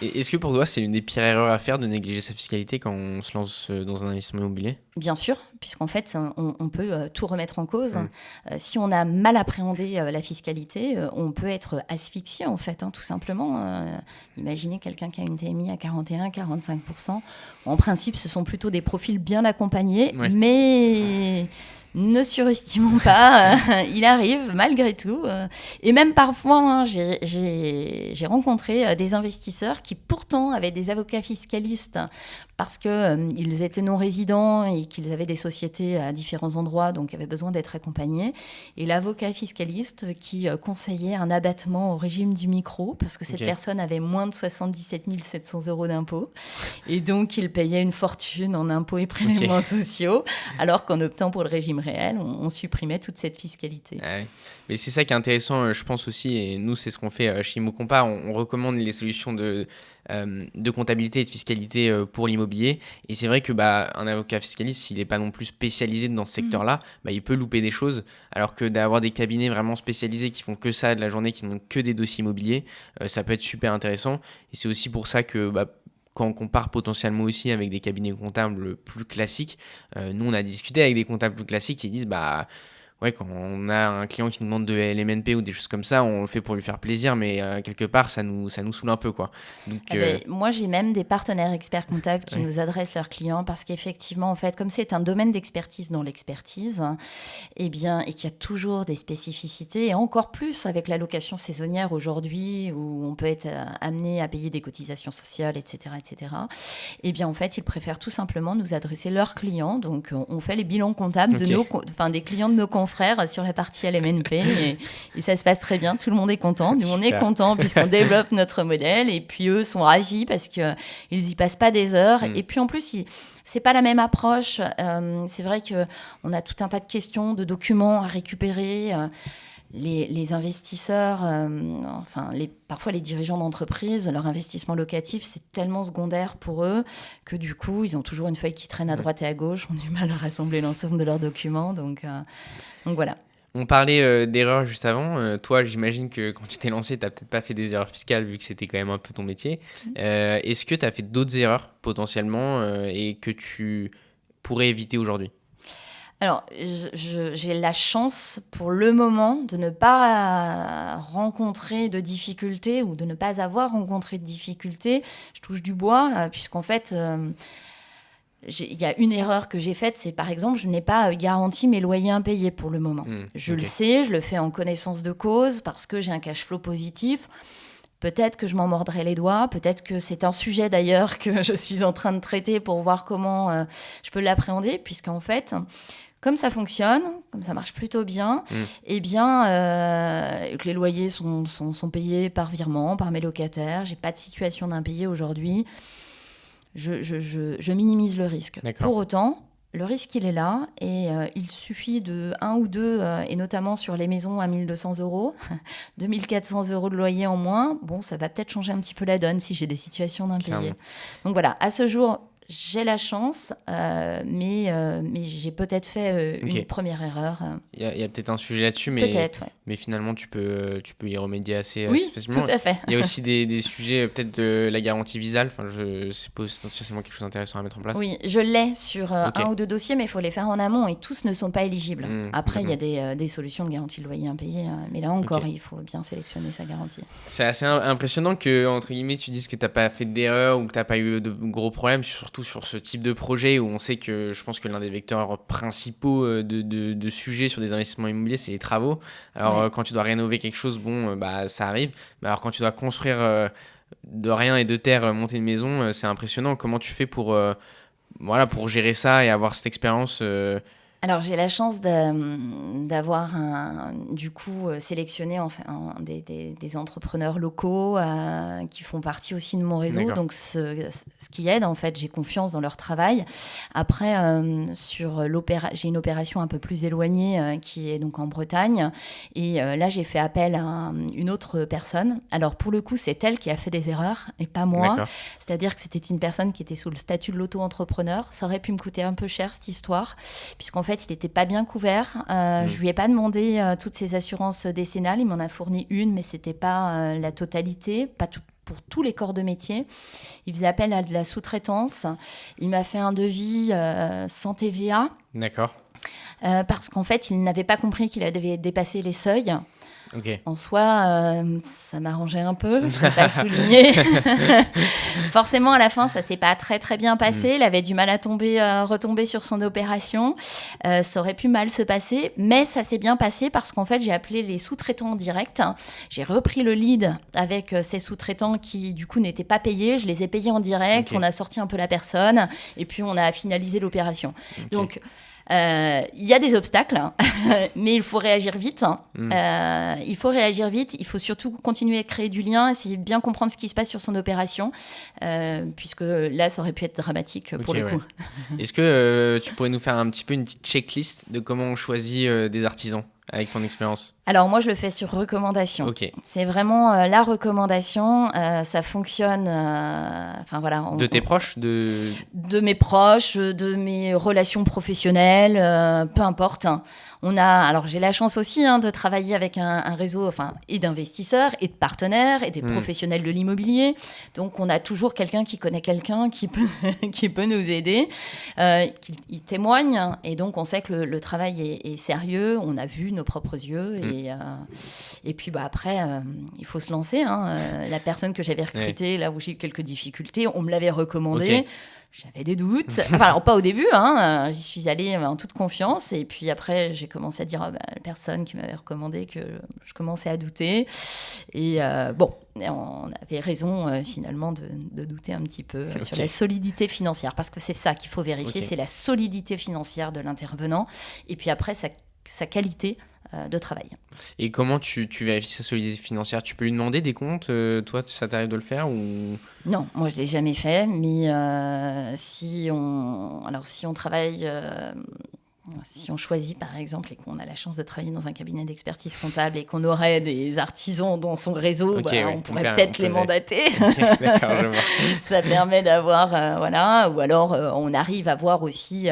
Et est-ce que pour toi, c'est l'une des pires erreurs à faire de négliger sa fiscalité quand on se lance dans un investissement immobilier ? Bien sûr, puisqu'en fait, on peut tout remettre en cause. Si on a mal appréhendé la fiscalité, on peut être asphyxié, en fait, tout simplement. Imaginez quelqu'un qui a une TMI à 41-45%. En principe, ce sont plutôt des profils bien accompagnés, mais ne surestimons pas, il arrive malgré tout. Et même parfois, j'ai rencontré des investisseurs qui pourtant avaient des avocats fiscalistes parce qu'ils étaient non-résidents et qu'ils avaient des sociétés à différents endroits, donc avaient besoin d'être accompagnés. Et l'avocat fiscaliste qui conseillait un abattement au régime du micro, parce que cette personne avait moins de 77 700 euros d'impôts. Et donc, il payait une fortune en impôts et prélèvements sociaux, alors qu'en optant pour le régime réel, on supprimait toute cette fiscalité. Ouais. Mais c'est ça qui est intéressant, je pense aussi, et nous, c'est ce qu'on fait chez ImmoCompa. On recommande les solutions de comptabilité et de fiscalité pour l'immobilier. Et c'est vrai que un avocat fiscaliste, s'il n'est pas non plus spécialisé dans ce secteur-là, il peut louper des choses. Alors que d'avoir des cabinets vraiment spécialisés qui font que ça de la journée, qui n'ont que des dossiers immobiliers, ça peut être super intéressant. Et c'est aussi pour ça que quand on compare potentiellement aussi avec des cabinets comptables plus classiques, nous on a discuté avec des comptables plus classiques qui disent quand on a un client qui nous demande de LMNP ou des choses comme ça, on le fait pour lui faire plaisir, mais quelque part, ça nous saoule un peu, quoi. Donc, moi, j'ai même des partenaires experts comptables qui nous adressent leurs clients parce qu'effectivement, en fait, comme c'est un domaine d'expertise dans l'expertise, et qu'il y a toujours des spécificités, et encore plus avec la location saisonnière aujourd'hui, où on peut être amené à payer des cotisations sociales, etc., en fait, ils préfèrent tout simplement nous adresser leurs clients. Donc, on fait les bilans comptables des clients de nos confrères sur la partie LMNP et ça se passe très bien, tout le monde est content, nous on est content puisqu'on développe notre modèle et puis eux sont ravis parce qu'ils y passent pas des heures et puis en plus c'est pas la même approche, c'est vrai qu'on a tout un tas de questions, de documents à récupérer, les investisseurs, parfois les dirigeants d'entreprise, leur investissement locatif, c'est tellement secondaire pour eux que du coup, ils ont toujours une feuille qui traîne à droite et à gauche, ont du mal à rassembler l'ensemble de leurs documents. Donc voilà. On parlait d'erreurs juste avant. Toi, j'imagine que quand tu t'es lancé, tu n'as peut-être pas fait des erreurs fiscales vu que c'était quand même un peu ton métier. Est-ce que tu as fait d'autres erreurs potentiellement et que tu pourrais éviter aujourd'hui ? Alors, j'ai la chance pour le moment de ne pas rencontrer de difficultés ou de ne pas avoir rencontré de difficultés. Je touche du bois puisqu'en fait... il y a une erreur que j'ai faite, c'est par exemple, je n'ai pas garanti mes loyers impayés pour le moment. Je le sais, je le fais en connaissance de cause parce que j'ai un cash flow positif. Peut-être que je m'en mordrai les doigts, peut-être que c'est un sujet d'ailleurs que je suis en train de traiter pour voir comment je peux l'appréhender, puisqu'en fait, comme ça fonctionne, comme ça marche plutôt bien, que les loyers sont payés par virement, par mes locataires, j'ai pas de situation d'impayé aujourd'hui. Je minimise le risque. D'accord. Pour autant, le risque, il est là et il suffit de 1 ou 2, et notamment sur les maisons à 1 200 €, 2 400 € de loyer en moins. Bon, ça va peut-être changer un petit peu la donne si j'ai des situations d'impayés. Donc voilà, à ce jour, j'ai la chance, mais j'ai peut-être fait une première erreur. Il y a peut-être un sujet là-dessus, mais finalement, tu peux y remédier assez facilement. Tout à fait. Il y a aussi des sujets, peut-être de la garantie visale. Enfin, je suppose potentiellement quelque chose d'intéressant à mettre en place. Oui, je l'ai sur un ou deux dossiers, mais il faut les faire en amont et tous ne sont pas éligibles. Après, il y a des solutions de garantie de loyer impayé, mais là encore, il faut bien sélectionner sa garantie. C'est assez impressionnant que, entre guillemets, tu dises que tu n'as pas fait d'erreur ou que tu n'as pas eu de gros problèmes, surtout sur ce type de projet où on sait que je pense que l'un des vecteurs principaux de sujets sur des investissements immobiliers, c'est les travaux. Alors, quand tu dois rénover quelque chose, ça arrive. Mais alors, quand tu dois construire de rien et de terre, monter une maison, c'est impressionnant. Comment tu fais pour gérer ça et avoir cette expérience Alors, j'ai la chance d'avoir sélectionné des entrepreneurs locaux qui font partie aussi de mon réseau. D'accord. Donc, ce qui aide, en fait, j'ai confiance dans leur travail. Après, j'ai une opération un peu plus éloignée qui est donc en Bretagne. Et là, j'ai fait appel à une autre personne. Alors, pour le coup, c'est elle qui a fait des erreurs et pas moi. D'accord. C'est-à-dire que c'était une personne qui était sous le statut de l'auto-entrepreneur. Ça aurait pu me coûter un peu cher, cette histoire, puisqu'en fait, il n'était pas bien couvert. Je lui ai pas demandé toutes ses assurances décennales. Il m'en a fourni une, mais ce n'était pas la totalité, pas pour tous les corps de métier. Il faisait appel à de la sous-traitance. Il m'a fait un devis sans TVA. D'accord. Parce qu'en fait, il n'avait pas compris qu'il avait dépassé les seuils. Okay. En soi, ça m'arrangeait un peu, je ne vais pas souligner. Forcément, à la fin, ça ne s'est pas très, très bien passé. Il avait du mal à retomber sur son opération. Ça aurait pu mal se passer, mais ça s'est bien passé parce qu'en fait, j'ai appelé les sous-traitants en direct. J'ai repris le lead avec ces sous-traitants qui, du coup, n'étaient pas payés. Je les ai payés en direct. Okay. On a sorti un peu la personne et puis on a finalisé l'opération. Okay. Donc, il y a des obstacles, mais il faut réagir vite. Il faut surtout continuer à créer du lien, essayer de bien comprendre ce qui se passe sur son opération, puisque là, ça aurait pu être dramatique pour le coup. Est-ce que tu pourrais nous faire un petit peu une petite checklist de comment on choisit des artisans avec ton expérience? Alors moi, je le fais sur recommandation. Okay. C'est vraiment la recommandation. Ça fonctionne. De tes proches, de mes proches, de mes relations professionnelles, peu importe. Alors j'ai la chance aussi de travailler avec un réseau, et d'investisseurs et de partenaires et des professionnels de l'immobilier. Donc on a toujours quelqu'un qui connaît quelqu'un qui peut nous aider. Il témoigne et donc on sait que le travail est sérieux. On a vu nos propres yeux et puis après il faut se lancer. La personne que j'avais recrutée, là où j'ai eu quelques difficultés, on me l'avait recommandé. Okay. J'avais des doutes. Alors, pas au début, j'y suis allée en toute confiance. Et puis après, j'ai commencé à dire à la personne qui m'avait recommandé que je commençais à douter. Et on avait raison finalement de douter un petit peu sur la solidité financière. Parce que c'est ça qu'il faut vérifier, c'est la solidité financière de l'intervenant. Et puis après, sa qualité de travail. Et comment tu vérifies sa solidité financière? Tu peux lui demander des comptes? Toi, ça t'arrive de le faire ou... Non, moi je ne l'ai jamais fait, mais si on travaille... Si on choisit, par exemple, et qu'on a la chance de travailler dans un cabinet d'expertise comptable et qu'on aurait des artisans dans son réseau, on pourrait peut-être les mandater. D'accord, je vois. Ça permet d'avoir... Ou alors, on arrive à voir aussi,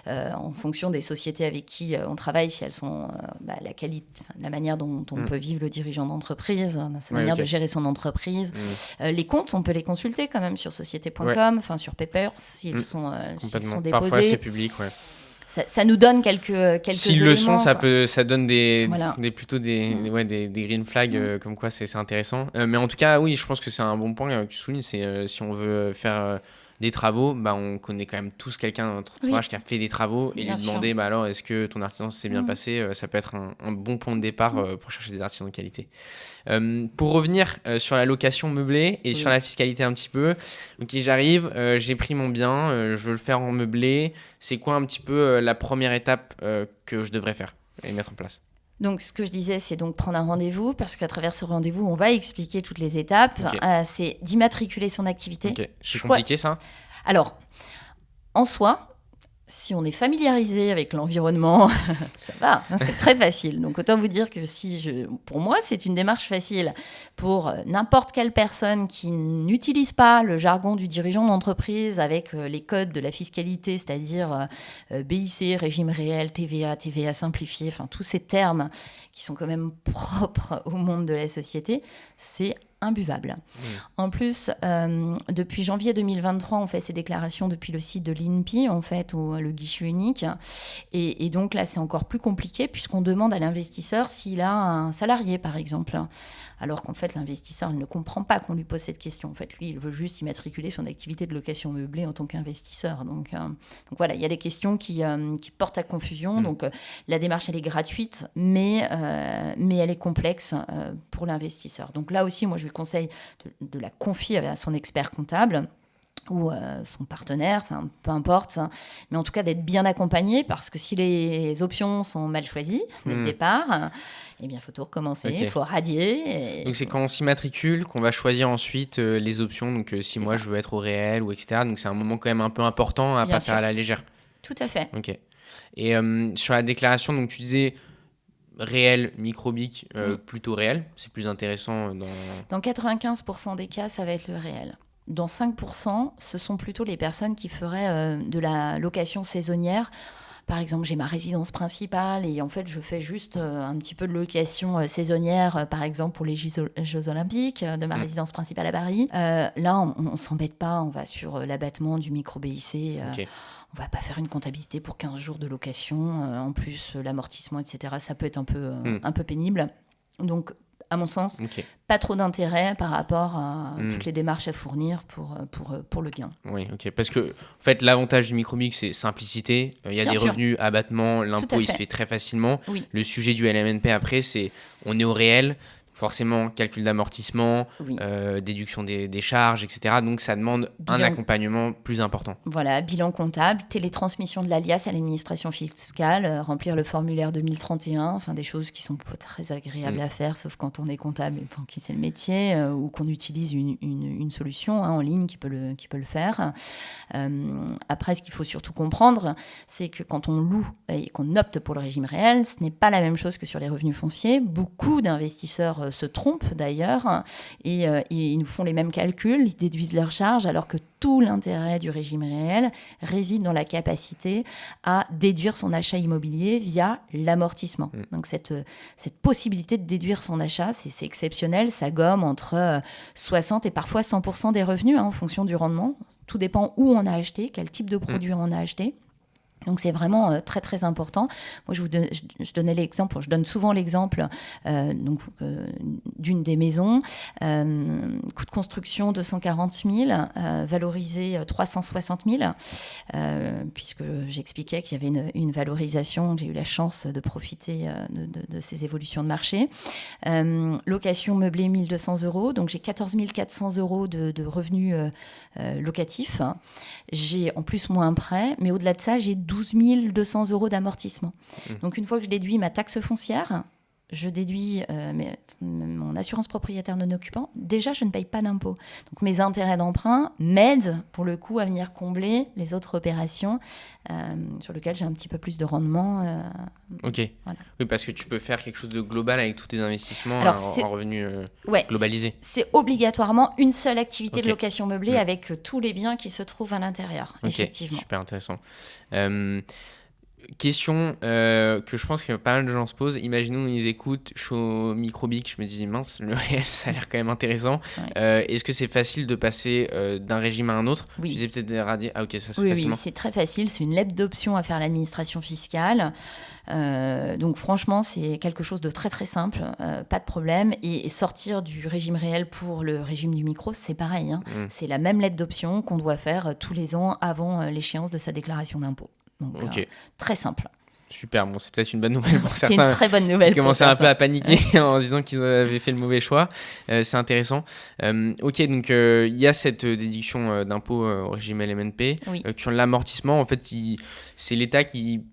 en fonction des sociétés avec qui on travaille, si elles sont la qualité, la manière dont on peut vivre le dirigeant d'entreprise, sa manière de gérer son entreprise. Les comptes, on peut les consulter quand même sur société.com, sur Papers, s'ils sont déposés. Parfois, c'est public, Ça nous donne quelques S'ils éléments. le sont, ça donne des green flags, comme quoi c'est intéressant. Mais en tout cas, oui, je pense que c'est un bon point que tu soulignes. C'est si on veut faire des travaux, on connaît quand même tous quelqu'un dans notre entourage qui a fait des travaux et lui demander alors est-ce que ton artisan s'est bien passé, ça peut être un bon point de départ pour chercher des artisans de qualité. Pour revenir sur la location meublée et sur la fiscalité un petit peu, ok, j'arrive, j'ai pris mon bien, je veux le faire en meublé. C'est quoi un petit peu la première étape que je devrais faire et mettre en place? Donc, ce que je disais, c'est donc prendre un rendez-vous, parce qu'à travers ce rendez-vous, on va expliquer toutes les étapes. C'est d'immatriculer son activité. C'est compliqué, ça? Alors, en soi, Si on est familiarisé avec l'environnement, ça va, hein, c'est très facile. Donc autant vous dire que pour moi, c'est une démarche facile. Pour n'importe quelle personne qui n'utilise pas le jargon du dirigeant d'entreprise avec les codes de la fiscalité, c'est-à-dire BIC, régime réel, TVA, TVA simplifié, enfin tous ces termes qui sont quand même propres au monde de la société, c'est imbuvable. En plus, depuis janvier 2023, on fait ces déclarations depuis le site de l'INPI, en fait, ou le guichet unique. Et donc là, c'est encore plus compliqué puisqu'on demande à l'investisseur s'il a un salarié, par exemple. Alors qu'en fait, l'investisseur, il ne comprend pas qu'on lui pose cette question. En fait, lui, il veut juste immatriculer son activité de location meublée en tant qu'investisseur. Donc voilà, il y a des questions qui portent à confusion. Donc la démarche, elle est gratuite, mais elle est complexe pour l'investisseur. Donc là aussi, moi, je lui conseille de la confier à son expert comptable ou son partenaire, enfin peu importe, mais en tout cas d'être bien accompagné parce que si les options sont mal choisies dès le départ, eh bien il faut tout recommencer, il faut radier. Donc c'est quand on s'immatricule qu'on va choisir ensuite les options, donc si moi je veux être au réel ou etc. Donc c'est un moment quand même un peu important à pas faire à la légère. Tout à fait. Ok. Et sur la déclaration, donc tu disais réel, microbique, plutôt réel, c'est plus intéressant Dans 95% des cas, ça va être le réel. Dans 5%, ce sont plutôt les personnes qui feraient de la location saisonnière. Par exemple, j'ai ma résidence principale et en fait, je fais juste un petit peu de location saisonnière, par exemple pour les Jeux Olympiques, de ma résidence principale à Paris. Là, on ne s'embête pas, on va sur l'abattement du micro-BIC. Ok. On va pas faire une comptabilité pour 15 jours de location. En plus, l'amortissement, etc., ça peut être un peu pénible. Donc, à mon sens, pas trop d'intérêt par rapport à toutes les démarches à fournir pour le gain. Oui, ok. Parce que, en fait, l'avantage du microbique, c'est simplicité. Il y a des revenus, abattement, l'impôt, il se fait très facilement. Oui. Le sujet du LMNP, après, c'est on est au réel. Forcément, calcul d'amortissement, déduction des charges, etc. Donc, ça demande un accompagnement plus important. Voilà, bilan comptable, télétransmission de l'alias à l'administration fiscale, remplir le formulaire 2031, enfin des choses qui sont pas très agréables à faire, sauf quand on est comptable et pour qui c'est le métier, ou qu'on utilise une solution en ligne qui peut le faire. Après, ce qu'il faut surtout comprendre, c'est que quand on loue et qu'on opte pour le régime réel, ce n'est pas la même chose que sur les revenus fonciers. Beaucoup d'investisseurs se trompent d'ailleurs et ils nous font les mêmes calculs, ils déduisent leurs charges alors que tout l'intérêt du régime réel réside dans la capacité à déduire son achat immobilier via l'amortissement. Donc cette possibilité de déduire son achat, c'est exceptionnel, ça gomme entre 60 et parfois 100% des revenus en fonction du rendement. Tout dépend où on a acheté, quel type de produit on a acheté. Donc c'est vraiment très très important. Moi je donnais l'exemple, je donne souvent l'exemple d'une des maisons, coût de construction 240 000, valorisé 360 000, puisque j'expliquais qu'il y avait une valorisation, j'ai eu la chance de profiter de ces évolutions de marché. Location meublée 1 200 €, donc j'ai 14 400 € de revenus locatifs. J'ai en plus moins un prêt, mais au-delà de ça, j'ai 12 200 € d'amortissement. Donc une fois que je déduis ma taxe foncière, je déduis mon assurance propriétaire non occupant, déjà je ne paye pas d'impôt. Donc mes intérêts d'emprunt m'aident pour le coup à venir combler les autres opérations sur lesquelles j'ai un petit peu plus de rendement. Ok. Voilà. Oui, parce que tu peux faire quelque chose de global avec tous tes investissements en revenus globalisés. C'est obligatoirement une seule activité de location meublée avec tous les biens qui se trouvent à l'intérieur, effectivement. Super intéressant. Question que je pense que pas mal de gens se posent. Imaginons ils écoutent, je suis au microbique, je me dis mince, le réel ça a l'air quand même intéressant. Est-ce que c'est facile de passer d'un régime à un autre? Oui. Tu disais peut-être des radis. Ah ok, ça se fait facilement. Oui, c'est très facile. C'est une lettre d'option à faire à l'administration fiscale. Donc franchement, c'est quelque chose de très très simple, pas de problème. Et sortir du régime réel pour le régime du micro, c'est pareil. Hein. C'est la même lettre d'option qu'on doit faire tous les ans avant l'échéance de sa déclaration d'impôt. Donc très simple. Super, bon, c'est peut-être une bonne nouvelle pour certains. C'est une très bonne nouvelle. Ils commençaient un peu à paniquer en se disant qu'ils avaient fait le mauvais choix. C'est intéressant. Ok, donc il y a cette déduction d'impôt au régime LMNP. Sur l'amortissement, en fait, c'est l'État qui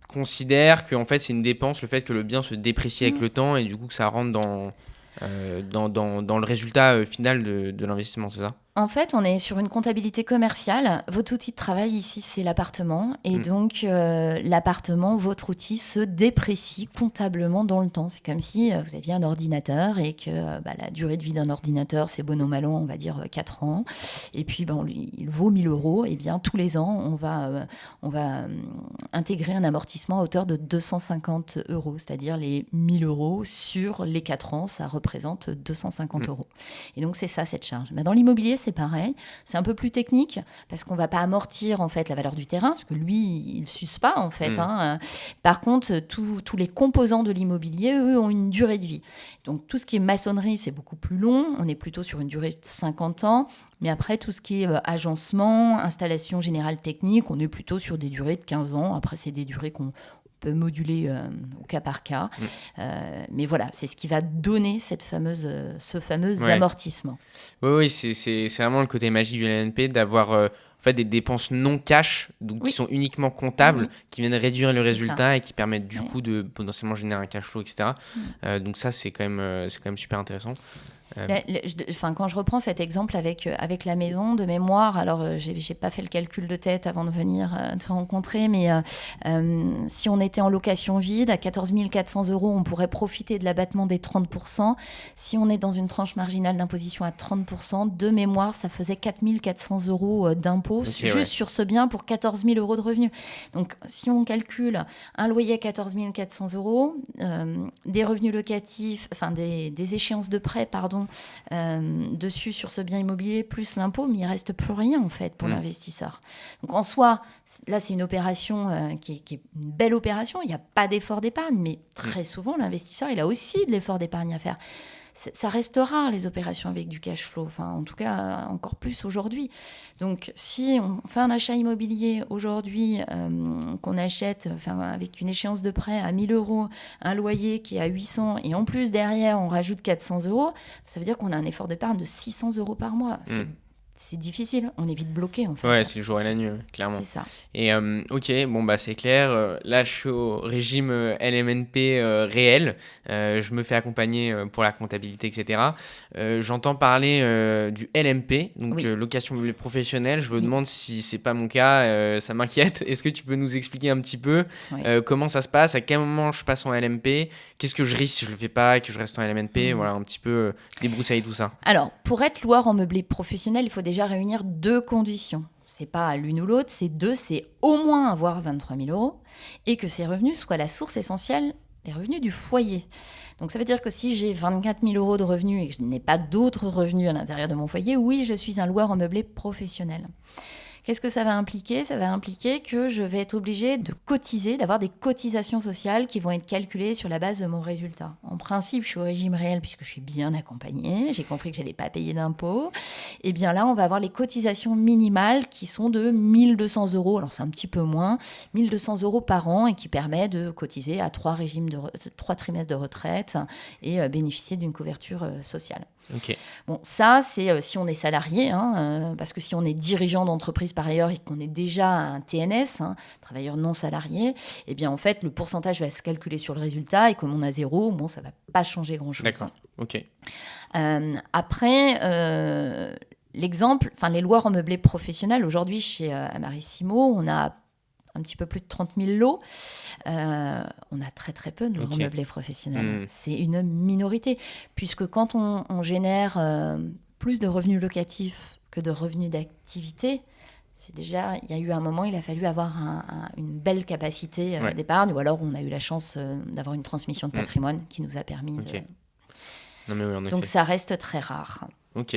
considère que en fait, c'est une dépense, le fait que le bien se déprécie avec le temps et du coup que ça rentre dans le résultat final de l'investissement, c'est ça ? En fait, on est sur une comptabilité commerciale. Votre outil de travail ici, c'est l'appartement. Et donc, l'appartement, votre outil se déprécie comptablement dans le temps. C'est comme si vous aviez un ordinateur et que la durée de vie d'un ordinateur, c'est bon an, mal an, on va dire 4 ans. Et puis, il vaut 1 000 euros. Et bien, tous les ans, on va intégrer un amortissement à hauteur de 250 euros. C'est-à-dire les 1 000 euros sur les 4 ans, ça représente 250 euros. Et donc, c'est ça, cette charge. Mais dans l'immobilier, c'est pareil. C'est un peu plus technique parce qu'on ne va pas amortir en fait la valeur du terrain parce que lui, il ne s'use pas en fait. Par contre, tous les composants de l'immobilier, eux, ont une durée de vie. Donc, tout ce qui est maçonnerie, c'est beaucoup plus long. On est plutôt sur une durée de 50 ans. Mais après, tout ce qui est agencement, installation générale technique, on est plutôt sur des durées de 15 ans. Après, c'est des durées qu'on peut moduler au cas par cas. Mais voilà, c'est ce qui va donner ce fameux amortissement. Oui, c'est vraiment le côté magique du LNP d'avoir en fait, des dépenses non cash, donc qui sont uniquement comptables, qui viennent réduire le résultat et qui permettent du coup de potentiellement générer un cash flow, etc. Donc ça, c'est quand même super intéressant. Quand je reprends cet exemple avec la maison de mémoire, alors j'ai pas fait le calcul de tête avant de venir te rencontrer, mais si on était en location vide, à 14 400 euros, on pourrait profiter de l'abattement des 30%. Si on est dans une tranche marginale d'imposition à 30%, de mémoire, ça faisait 4 400 euros d'impôt sur ce bien pour 14 000 euros de revenus. Donc, si on calcule un loyer à 14 400 euros, des revenus locatifs, enfin des échéances de prêt, dessus sur ce bien immobilier plus l'impôt, mais il reste plus rien en fait pour l'investisseur. Donc en soi, là c'est une opération qui est une belle opération, il n'y a pas d'effort d'épargne, mais très souvent l'investisseur il a aussi de l'effort d'épargne à faire. Ça reste rare les opérations avec du cash flow, enfin en tout cas encore plus aujourd'hui. Donc si on fait un achat immobilier aujourd'hui, qu'on achète avec une échéance de prêt à 1 000 euros, un loyer qui est à 800 et en plus derrière on rajoute 400 euros, ça veut dire qu'on a un effort d'épargne de 600 euros par mois. C'est difficile, on est vite bloqué en fait. Ouais, c'est le jour et la nuit, clairement. C'est ça. Et ok, bon bah c'est clair. Là, je suis au régime LMNP réel. Je me fais accompagner pour la comptabilité, etc. J'entends parler du LMP, donc location meublée professionnelle. Je me demande si c'est pas mon cas, ça m'inquiète. Est-ce que tu peux nous expliquer un petit peu comment ça se passe, à quel moment je passe en LMP, qu'est-ce que je risque si je le fais pas et que je reste en LMNP, voilà un petit peu débroussailler tout ça. Alors, pour être loueur en meublé professionnel, il faut déjà réunir 2 conditions. C'est pas l'une ou l'autre, c'est 2, c'est au moins avoir 23 000 euros et que ces revenus soient la source essentielle des revenus du foyer. Donc ça veut dire que si j'ai 24 000 euros de revenus et que je n'ai pas d'autres revenus à l'intérieur de mon foyer, oui, je suis un loueur en meublé professionnel. Qu'est-ce que ça va impliquer ? Ça va impliquer que je vais être obligée de cotiser, d'avoir des cotisations sociales qui vont être calculées sur la base de mon résultat. En principe, je suis au régime réel puisque je suis bien accompagnée, j'ai compris que je n'allais pas payer d'impôts. Et bien là, on va avoir les cotisations minimales qui sont de 1 200 euros, alors c'est un petit peu moins, 1 200 euros par an et qui permet de cotiser à 3 trimestres de retraite et bénéficier d'une couverture sociale. Okay. Bon, ça, c'est si on est salarié, parce que si on est dirigeant d'entreprise par ailleurs et qu'on est déjà un TNS, travailleur non salarié, eh bien en fait, le pourcentage va se calculer sur le résultat et comme on a 0, bon, ça ne va pas changer grand-chose. D'accord, ok. Après, l'exemple, les loueurs en meublé professionnel, aujourd'hui chez Amarissimo, on a un petit peu plus de 30 000 lots. On a très très peu de loueurs en meublé professionnel. C'est une minorité, puisque quand on génère plus de revenus locatifs que de revenus d'activité, c'est déjà, il y a eu un moment, il a fallu avoir une belle capacité d'épargne, ou alors on a eu la chance d'avoir une transmission de patrimoine qui nous a permis de... Non, mais oui, en effet. Donc ça reste très rare. Ok,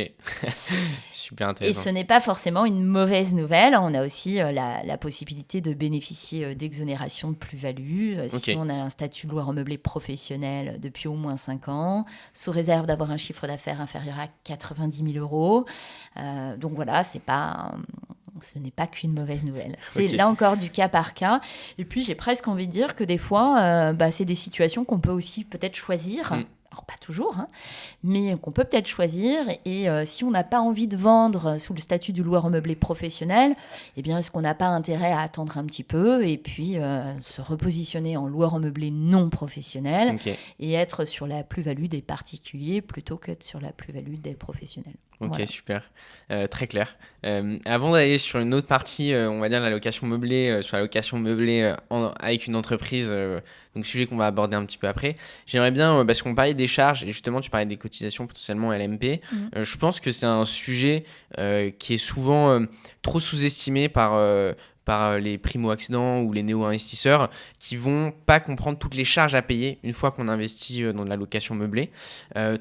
super intéressant. Et ce n'est pas forcément une mauvaise nouvelle. On a aussi la possibilité de bénéficier d'exonération de plus-value si on a un statut de loueur en meublé professionnel depuis au moins 5 ans, sous réserve d'avoir un chiffre d'affaires inférieur à 90 000 euros. Donc voilà, ce n'est pas qu'une mauvaise nouvelle. C'est là encore du cas par cas. Et puis j'ai presque envie de dire que des fois, c'est des situations qu'on peut aussi peut-être choisir. Alors pas toujours, mais qu'on peut peut-être choisir. Et si on n'a pas envie de vendre sous le statut du loueur en meublé professionnel, eh bien, est-ce qu'on n'a pas intérêt à attendre un petit peu et puis se repositionner en loueur en meublé non professionnel et être sur la plus-value des particuliers plutôt que sur la plus-value des professionnels. Ok, Voilà. super. Très clair. Avant d'aller sur une autre partie, on va dire la location meublée, sur la location meublée avec une entreprise, donc sujet qu'on va aborder un petit peu après, j'aimerais bien, parce qu'on parlait des charges, et justement tu parlais des cotisations potentiellement LMP, Mhm. je pense que c'est un sujet qui est souvent trop sous-estimé par les primo-accédants ou les néo-investisseurs qui vont pas comprendre toutes les charges à payer une fois qu'on investit dans de la location meublée.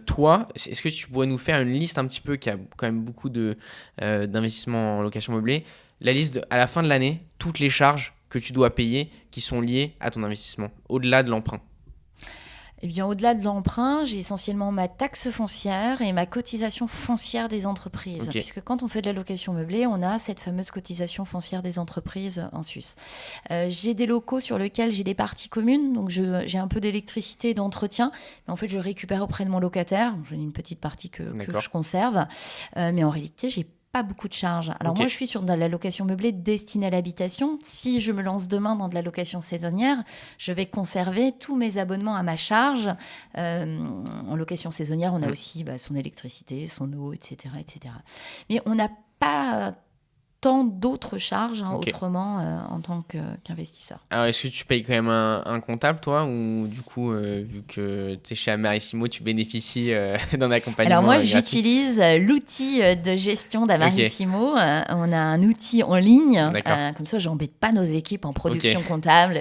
Toi, est-ce que tu pourrais nous faire une liste un petit peu qui a quand même beaucoup d'investissements en location meublée, la liste à la fin de l'année, toutes les charges que tu dois payer qui sont liées à ton investissement, au-delà de l'emprunt? Eh bien, au-delà de l'emprunt, j'ai essentiellement ma taxe foncière et ma cotisation foncière des entreprises. Ok, Puisque quand on fait de la location meublée, on a cette fameuse cotisation foncière des entreprises en Suisse. J'ai des locaux sur lesquels j'ai des parties communes, donc j'ai un peu d'électricité et d'entretien. Mais en fait, je récupère auprès de mon locataire. J'en ai une petite partie que d'accord. je conserve. Mais en réalité, j'ai pas beaucoup de charges. Alors Ok, moi, je suis sur de la location meublée destinée à l'habitation. Si je me lance demain dans de la location saisonnière, je vais conserver tous mes abonnements à ma charge. En location saisonnière, on a mm, aussi son électricité, son eau, etc., etc. Mais on n'a pas tant d'autres charges ok. autrement en tant qu'investisseur. Alors, est-ce que tu payes quand même un comptable, toi, ou du coup, vu que tu es chez Amarissimo, tu bénéficies d'un Alors accompagnement moi, gratuit? j'utilise l'outil de gestion Ok, d'Amarissimo. On a un outil en ligne, d'accord. comme ça, j'embête pas nos équipes en Ok, production comptable.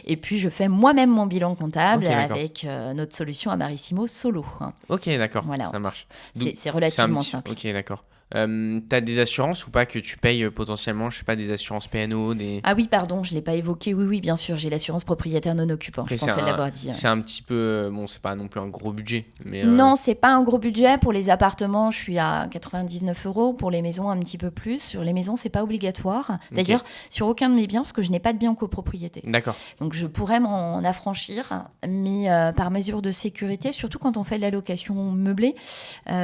Et puis, je fais moi-même mon bilan comptable ok, d'accord. avec notre solution Amarissimo Solo. Ok, d'accord, Voilà, ça marche. Donc, c'est c'est un relativement petit... simple. Ok, d'accord. T'as des assurances ou pas que tu payes potentiellement, je sais pas, des assurances PNO, des... Ah oui, pardon, je ne l'ai pas évoqué. Oui, oui, bien sûr, j'ai l'assurance propriétaire non occupant. Après, Je pensais l'avoir dit. c'est un petit peu... bon, c'est pas non plus un gros budget, mais... Non, c'est pas un gros budget. Pour les appartements, je suis à 99 euros. Pour les maisons, un petit peu plus. Sur les maisons, c'est pas obligatoire. ok, D'ailleurs, sur aucun de mes biens, parce que je n'ai pas de bien en copropriété. d'accord. Donc, je pourrais m'en affranchir, mais par mesure de sécurité, surtout quand on fait de la location meublée.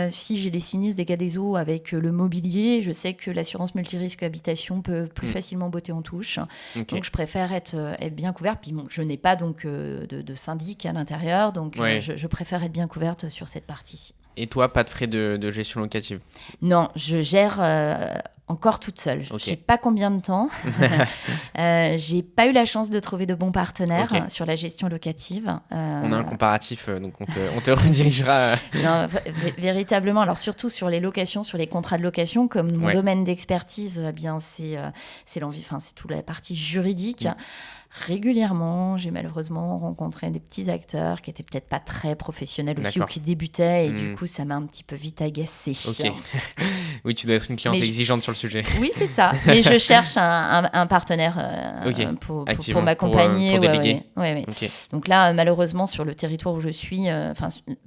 Si j'ai des sinistres, dégâts des eaux avec le mobilier, je sais que l'assurance multirisque habitation peut plus Hmm, facilement botter en touche. ok, Donc, je préfère être bien couverte. Puis, bon, je n'ai pas donc de syndic à l'intérieur. Donc, ouais. je préfère être bien couverte sur cette partie-ci. Et toi, pas de frais de gestion locative? Non, je gère encore toute seule. Ok. Je sais pas combien de temps. J'ai pas eu la chance de trouver de bons partenaires Ok. sur la gestion locative. On a un comparatif, donc on te redirigera. Non, véritablement. Alors surtout sur les locations, sur les contrats de location, comme mon Ouais. domaine d'expertise, eh bien c'est l'envie, enfin c'est toute la partie juridique. Mm. Régulièrement, j'ai malheureusement rencontré des petits acteurs qui étaient peut-être pas très professionnels aussi ou D'accord. qui débutaient et du Mm. coup ça m'a un petit peu vite agacée. Ok. Oui, tu dois être une cliente Mais exigeante sur le sujet. oui, c'est ça. Mais je cherche un partenaire Ok. pour Activement, m'accompagner. pour déléguer. Ouais. Ok. Donc là, malheureusement, sur le territoire où je suis,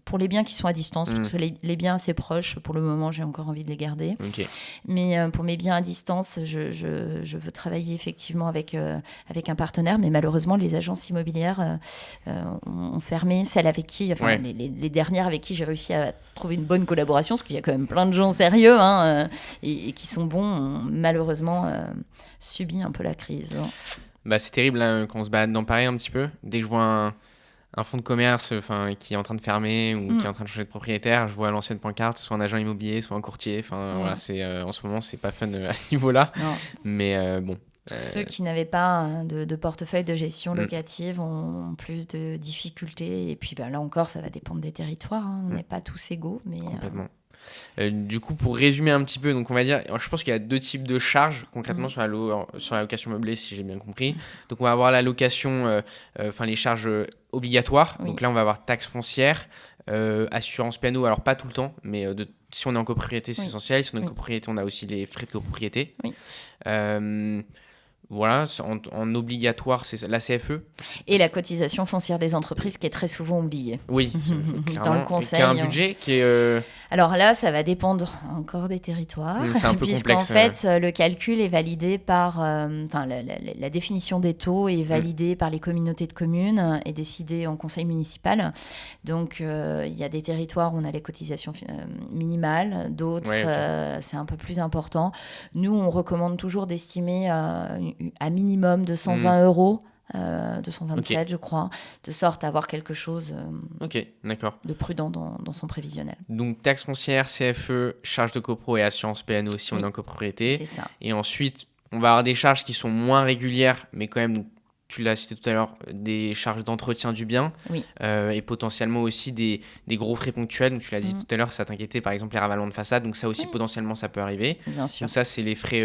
pour les biens qui sont à distance, Mm. parce que les biens assez proches, pour le moment, j'ai encore envie de les garder. Ok. Mais pour mes biens à distance, je veux travailler effectivement avec un partenaire. Mais malheureusement, les agences immobilières ont fermé. Celles avec qui, Ouais. les dernières avec qui j'ai réussi à trouver une bonne collaboration, parce qu'il y a quand même plein de gens sérieux et qui sont bons, ont malheureusement subi un peu la crise. Bah, c'est terrible là, quand on se balade dans Paris un petit peu. Dès que je vois un fonds de commerce qui est en train de fermer ou qui est en train de changer de propriétaire, je vois l'ancienne pancarte, soit un agent immobilier, soit un courtier. Enfin, voilà, en ce moment, c'est pas fun à ce niveau-là. Non. Mais bon. Tous ceux qui n'avaient pas de portefeuille de gestion Mm. locative ont plus de difficultés. Et puis là encore, ça va dépendre des territoires. On n'est pas tous égaux. Mais, Complètement. Du coup, pour résumer un petit peu, donc on va dire, je pense qu'il y a deux types de charges concrètement sur la location meublée, si j'ai bien compris. Donc on va avoir la location, les charges obligatoires. Oui. Donc là, on va avoir taxe foncière, assurance PNO, alors pas tout le temps, mais si on est en copropriété, c'est Oui. essentiel. Si on est en Oui. copropriété, on a aussi les frais de copropriété. Oui. Voilà, en obligatoire, c'est la CFE. Et la cotisation foncière des entreprises qui est très souvent oubliée. Oui, clairement. Dans le Et conseil. qui a un budget qui est... Alors là, ça va dépendre encore des territoires, C'est un peu puisqu'en complexe. fait, le calcul est validé par... la définition des taux est validée par les communautés de communes et décidée en conseil municipal. Donc, il y a des territoires où on a les cotisations minimales, d'autres, Ouais, ok. c'est un peu plus important. Nous, on recommande toujours d'estimer à minimum de 120 euros 227 je crois, de sorte à avoir quelque chose Ok, d'accord. de prudent dans son prévisionnel. Donc taxe foncière, CFE, charges de copro et assurance PNO si on est en copropriété. C'est ça. Et ensuite, on va avoir des charges qui sont moins régulières, mais quand même, tu l'as cité tout à l'heure, des charges d'entretien du bien Oui. et potentiellement aussi des gros frais ponctuels. Donc tu l'as dit tout à l'heure, ça t'inquiétait, par exemple les ravalements de façade. Donc ça aussi, potentiellement, ça peut arriver. Bien sûr. Donc ça, c'est les frais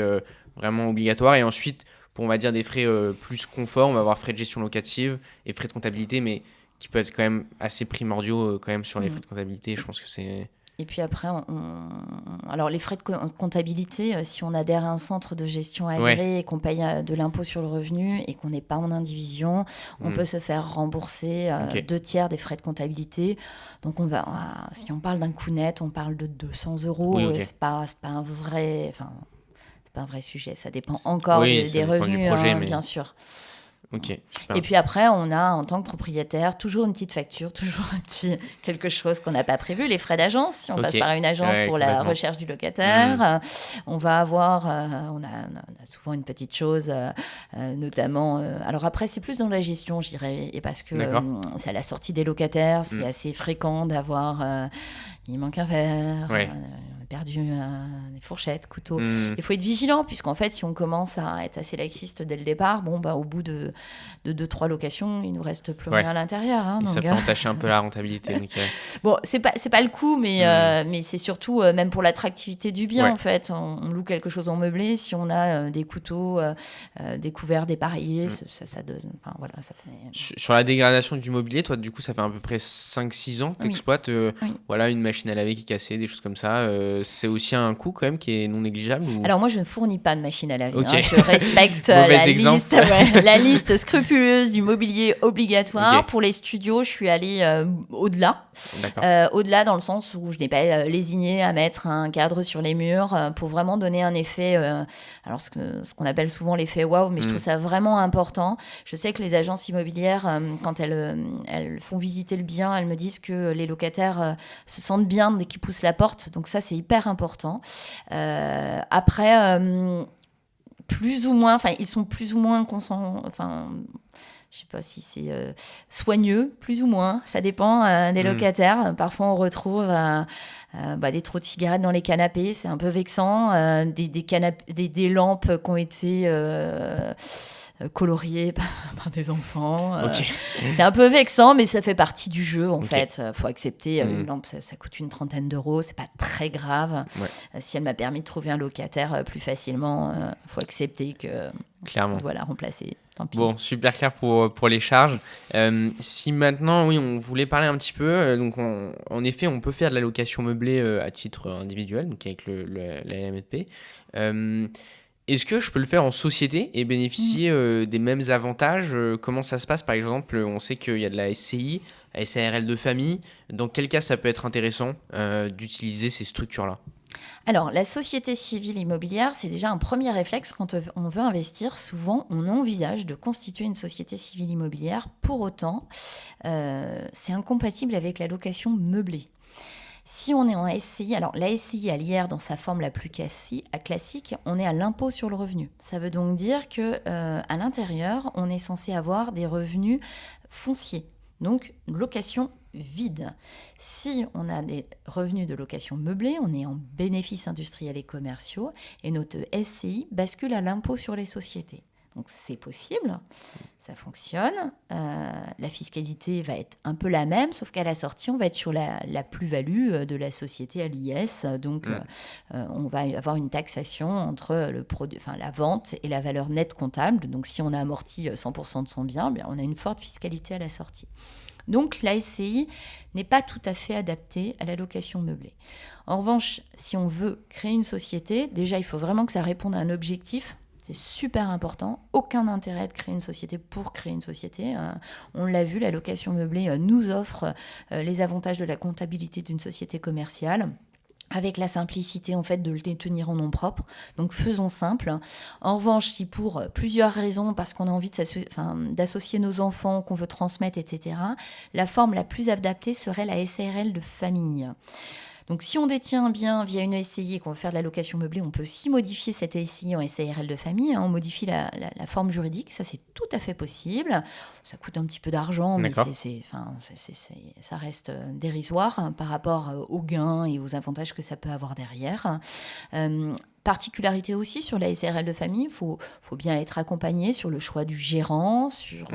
vraiment obligatoires. Et ensuite, pour on va dire des frais plus confort, on va avoir frais de gestion locative et frais de comptabilité, mais qui peuvent être quand même assez primordiaux quand même sur les frais de comptabilité. Je pense que c'est... Et puis après, alors les frais de comptabilité, si on adhère à un centre de gestion agréé et qu'on paye de l'impôt sur le revenu et qu'on n'est pas en indivision, on peut se faire rembourser 2/3 des frais de comptabilité. Donc si on parle d'un coût net, on parle de 200 €. Oui, C'est pas un vrai, c'est pas un vrai sujet. Ça dépend encore des dépend revenus, du projet, mais... bien sûr. Ok, super. Et puis après, on a, en tant que propriétaire, toujours une petite facture, toujours un petit quelque chose qu'on n'a pas prévu, les frais d'agence. Si on passe par une agence pour la recherche du locataire, on va avoir, on a souvent une petite chose, notamment. Alors après, c'est plus dans la gestion, je dirais, et parce que c'est à la sortie des locataires, c'est assez fréquent d'avoir. Il manque un verre, on a perdu des fourchettes, couteaux. Il faut être vigilant, puisqu'en fait, si on commence à être assez laxiste dès le départ, au bout de 2-3 locations, il ne nous reste plus rien à l'intérieur. Hein, donc, ça peut entacher un peu la rentabilité. Donc, bon, c'est pas le coup, mais c'est surtout, même pour l'attractivité du bien, en fait. On loue quelque chose en meublé, si on a des couteaux, des couverts dépareillés, ça donne... Enfin, voilà, ça fait... Sur la dégradation du mobilier, toi, du coup, ça fait à peu près 5-6 ans que tu exploites voilà, une machine à laver qui est cassée, des choses comme ça. C'est aussi un coût quand même qui est non négligeable Alors moi, je ne fournis pas de machine à laver. Hein. Je respecte la liste scrupuleuse du mobilier obligatoire. Pour les studios, je suis allée au-delà. Au-delà dans le sens où je n'ai pas lésiné à mettre un cadre sur les murs pour vraiment donner un effet, alors ce qu'on appelle souvent l'effet waouh, mais je trouve ça vraiment important. Je sais que les agences immobilières, quand elles font visiter le bien, elles me disent que les locataires se sentent bien dès qu'ils poussent la porte. Donc ça, c'est hyper important. Après, plus ou moins, ils sont plus ou moins je sais pas si c'est soigneux, plus ou moins. Ça dépend des locataires. Parfois, on retrouve des trous de cigarettes dans les canapés. C'est un peu vexant. Des lampes qui ont été coloriées par des enfants. C'est un peu vexant, mais ça fait partie du jeu, en fait. Faut accepter. Une lampe, ça coûte une trentaine d'euros. C'est pas très grave. Si elle m'a permis de trouver un locataire plus facilement, faut accepter que... Clairement. Voilà, remplacer. Tant pis. Bon, super clair pour les charges. Si maintenant, on voulait parler un petit peu, donc en effet, on peut faire de la location meublée à titre individuel, donc avec la LMNP. Est-ce que je peux le faire en société et bénéficier des mêmes avantages Comment ça se passe? Par exemple, on sait qu'il y a de la SCI, la SARL de famille. Dans quel cas ça peut être intéressant d'utiliser ces structures-là? Alors, la société civile immobilière, c'est déjà un premier réflexe quand on veut investir. Souvent, on envisage de constituer une société civile immobilière. Pour autant, c'est incompatible avec la location meublée. Si on est en SCI, alors la SCI à l'IR dans sa forme la plus classique, on est à l'impôt sur le revenu. Ça veut donc dire que à l'intérieur, on est censé avoir des revenus fonciers, donc location vide. Si on a des revenus de location meublée, on est en bénéfices industriels et commerciaux et notre SCI bascule à l'impôt sur les sociétés. Donc c'est possible, ça fonctionne. La fiscalité va être un peu la même, sauf qu'à la sortie, on va être sur la plus-value de la société à l'IS. Donc on va avoir une taxation entre la vente et la valeur nette comptable. Donc si on a amorti 100% de son bien, on a une forte fiscalité à la sortie. Donc la SCI n'est pas tout à fait adaptée à la location meublée. En revanche, si on veut créer une société, déjà il faut vraiment que ça réponde à un objectif. C'est super important. Aucun intérêt de créer une société pour créer une société. On l'a vu, la location meublée nous offre les avantages de la comptabilité d'une société commerciale, avec la simplicité en fait de le détenir en nom propre. Donc faisons simple. En revanche, si pour plusieurs raisons, parce qu'on a envie d'associer nos enfants, qu'on veut transmettre, etc., la forme la plus adaptée serait la SARL de famille. Donc, si on détient un bien via une SCI et qu'on veut faire de la location meublée, on peut aussi modifier cette SCI en SARL de famille. On modifie la forme juridique, ça c'est tout à fait possible. Ça coûte un petit peu d'argent, mais D'accord. ça reste dérisoire par rapport aux gains et aux avantages que ça peut avoir derrière. Particularité aussi sur la SARL de famille, il faut bien être accompagné sur le choix du gérant, sur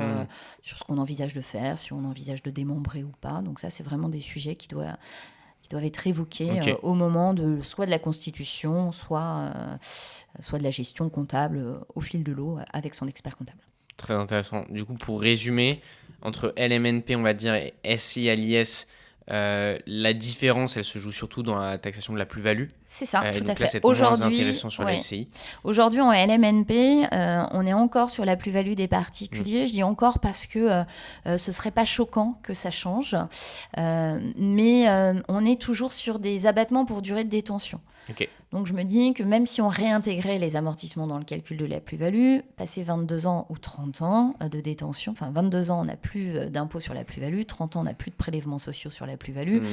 ce qu'on envisage de faire, si on envisage de démembrer ou pas. Donc ça, c'est vraiment des sujets qui doivent être évoqués Ok. au moment soit de la constitution, soit de la gestion comptable au fil de l'eau avec son expert comptable. Très intéressant. Du coup, pour résumer, entre LMNP, on va dire, et SCI à l'IS, la différence, elle se joue surtout dans la taxation de la plus-value. C'est ça, Et tout à donc là, fait. c'est moins intéressant sur la SCI. Aujourd'hui, en LMNP, on est encore sur la plus-value des particuliers. Je dis encore parce que ce serait pas choquant que ça change, mais on est toujours sur des abattements pour durée de détention. Ok. Donc je me dis que même si on réintégrait les amortissements dans le calcul de la plus-value, passer 22 ans ou 30 ans de détention, enfin 22 ans on n'a plus d'impôt sur la plus-value, 30 ans on n'a plus de prélèvements sociaux sur la plus-value,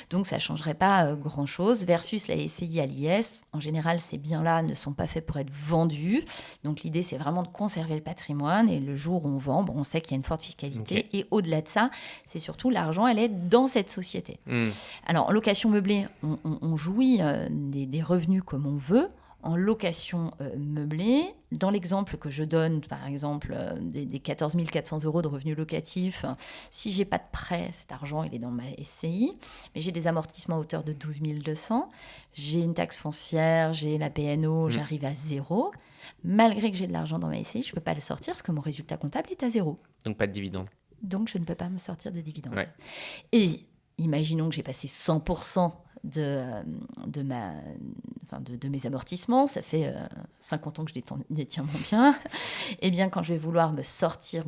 donc ça ne changerait pas grand-chose, versus la SCI à l'IS. En général, ces biens-là ne sont pas faits pour être vendus, donc l'idée c'est vraiment de conserver le patrimoine, et le jour où on vend, on sait qu'il y a une forte fiscalité, et au-delà de ça, c'est surtout l'argent, elle est dans cette société. Alors en location meublée, on jouit des revenus comme on veut. En location meublée, dans l'exemple que je donne, par exemple, des 14 400 € de revenus locatifs, si j'ai pas de prêt, cet argent, il est dans ma SCI, mais j'ai des amortissements à hauteur de 12 200, j'ai une taxe foncière, j'ai la PNO, j'arrive à 0. Malgré que j'ai de l'argent dans ma SCI, je peux pas le sortir parce que mon résultat comptable est à 0. Donc pas de dividende. Donc je ne peux pas me sortir de dividende. Ouais. Et imaginons que j'ai passé 100% de mes amortissements, ça fait 50 ans que je détiens mon bien, et bien quand je vais vouloir me sortir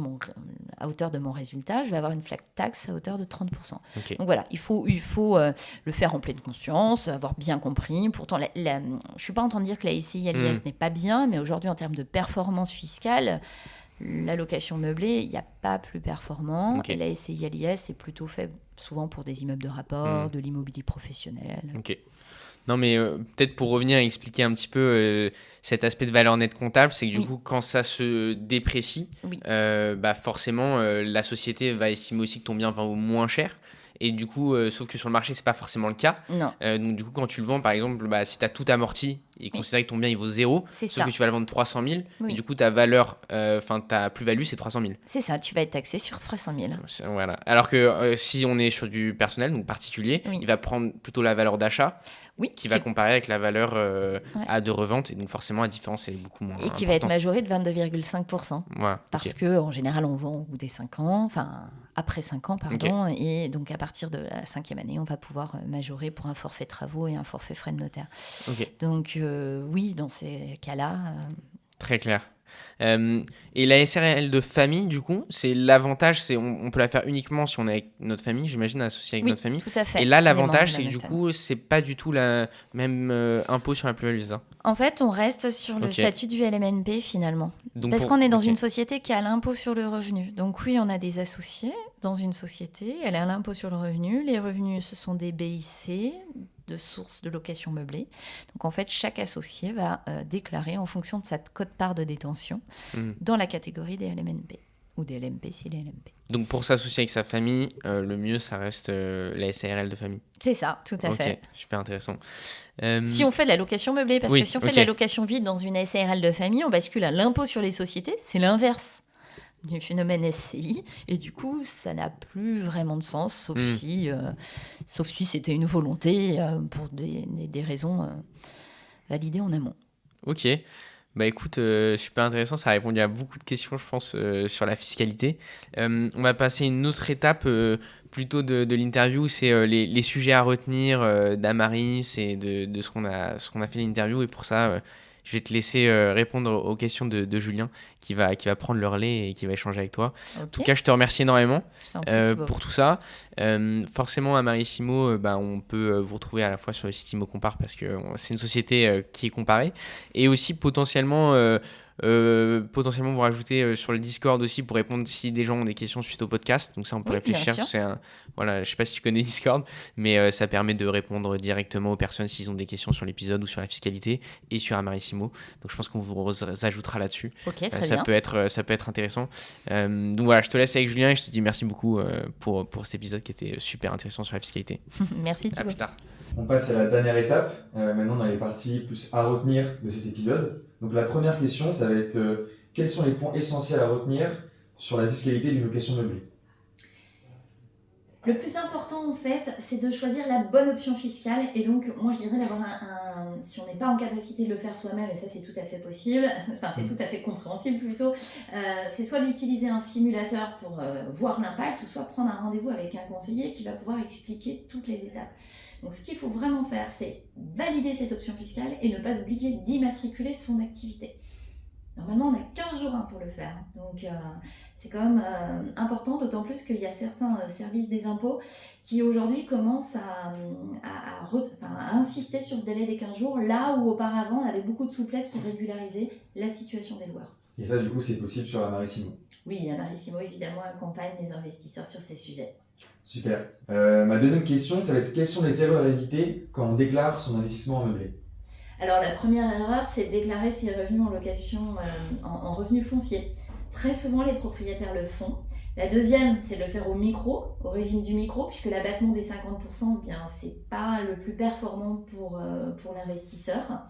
à hauteur de mon résultat, je vais avoir une flat tax à hauteur de 30%. Okay. Donc voilà, il faut le faire en pleine conscience, avoir bien compris. Pourtant, je ne suis pas en train de dire que la SCI à l'IS n'est pas bien, mais aujourd'hui, en termes de performance fiscale, la location meublée, il n'y a pas plus performant. Et la SCI à l'IS, c'est plutôt fait souvent pour des immeubles de rapport, de l'immobilier professionnel. Ok. Non, mais peut-être pour revenir et expliquer un petit peu cet aspect de valeur nette comptable, c'est que du coup, quand ça se déprécie, forcément, la société va estimer aussi que ton bien va au moins cher. Et du coup, sauf que sur le marché, c'est pas forcément le cas. Non. Donc du coup, quand tu le vends, par exemple, si tu as tout amorti et considéré que ton bien il vaut 0, sauf que tu vas le vendre 300 000, et du coup, ta valeur, ta plus-value, c'est 300 000. C'est ça, tu vas être taxé sur 300 000. Voilà. Alors que si on est sur du personnel, donc particulier, il va prendre plutôt la valeur d'achat. Qui va comparer avec la valeur de revente, et donc forcément la différence est beaucoup moins importante. Qui va être majorée de 22,5%. Voilà, parce qu'en général, on vend au bout des 5 ans, après 5 ans, pardon, et donc à partir de la 5e année, on va pouvoir majorer pour un forfait travaux et un forfait frais de notaire. Donc oui, dans ces cas-là... Très clair. Et la SARL de famille, du coup, c'est l'avantage, c'est on peut la faire uniquement si on est avec notre famille, j'imagine, associé avec notre famille. Tout à fait. Et là, l'avantage, c'est que du coup, c'est pas du tout la même impôt sur la plus-value, ça. En fait, on reste sur le statut du LMNP finalement. Donc parce qu'on est dans une société qui a l'impôt sur le revenu. Donc oui, on a des associés dans une société, elle a l'impôt sur le revenu. Les revenus, ce sont des BIC, de sources de location meublée. Donc en fait, chaque associé va déclarer en fonction de sa quote-part de détention dans la catégorie des LMNP ou des LMP s'il est LMP. Donc pour s'associer avec sa famille, le mieux, ça reste la SARL de famille. C'est ça, tout à fait. Super intéressant. Si on fait de la location meublée, parce que si on fait de la location vide dans une SARL de famille, on bascule à l'impôt sur les sociétés, c'est l'inverse du phénomène SCI, et du coup, ça n'a plus vraiment de sens, sauf si c'était une volonté pour des raisons validées en amont. Ok. Bah écoute, super intéressant, ça a répondu à beaucoup de questions, je pense, sur la fiscalité. On va passer à une autre étape plutôt de l'interview, c'est les sujets à retenir d'Amaris et de ce qu'on a fait l'interview. Et pour ça, je vais te laisser répondre aux questions de Julien qui va prendre le relais et qui va échanger avec toi. En tout cas, je te remercie énormément pour tout ça. Forcément, Amarissimo, on peut vous retrouver à la fois sur le site Imo Compare parce que c'est une société qui est comparée, et aussi potentiellement potentiellement vous rajouter sur le Discord aussi pour répondre si des gens ont des questions suite au podcast. Donc ça, on peut Oui, bien réfléchir. sûr. Voilà, je sais pas si tu connais Discord, mais ça permet de répondre directement aux personnes s'ils ont des questions sur l'épisode ou sur la fiscalité et sur Amarissimo. Donc je pense qu'on vous ajoutera là-dessus. Ok, très Ça bien. peut être intéressant. Donc voilà, je te laisse avec Julien et je te dis merci beaucoup pour cet épisode qui était super intéressant sur la fiscalité. Merci À Thibaut. plus tard. On passe à la dernière étape, maintenant dans les parties plus à retenir de cet épisode. Donc la première question, ça va être quels sont les points essentiels à retenir sur la fiscalité d'une location meublée? Le plus important en fait, c'est de choisir la bonne option fiscale et donc moi je dirais d'avoir si on n'est pas en capacité de le faire soi-même, et ça c'est tout à fait possible, enfin c'est tout à fait compréhensible plutôt, c'est soit d'utiliser un simulateur pour voir l'impact ou soit prendre un rendez-vous avec un conseiller qui va pouvoir expliquer toutes les étapes. Donc ce qu'il faut vraiment faire, c'est valider cette option fiscale et ne pas oublier d'immatriculer son activité. Normalement, on a 15 jours pour le faire, donc c'est quand même important, d'autant plus qu'il y a certains services des impôts qui aujourd'hui commencent à insister sur ce délai des 15 jours, là où auparavant on avait beaucoup de souplesse pour régulariser la situation des loueurs. Et ça, du coup, c'est possible sur Amarissimo. Oui, Amarissimo évidemment accompagne les investisseurs sur ces sujets. Super. Ma deuxième question, ça va être quelles sont les erreurs à éviter quand on déclare son investissement en meublé? Alors la première erreur, c'est de déclarer ses revenus en location, en revenus fonciers. Très souvent, les propriétaires le font. La deuxième, c'est de le faire au régime du micro, puisque l'abattement des 50%, eh bien, c'est pas le plus performant pour l'investisseur.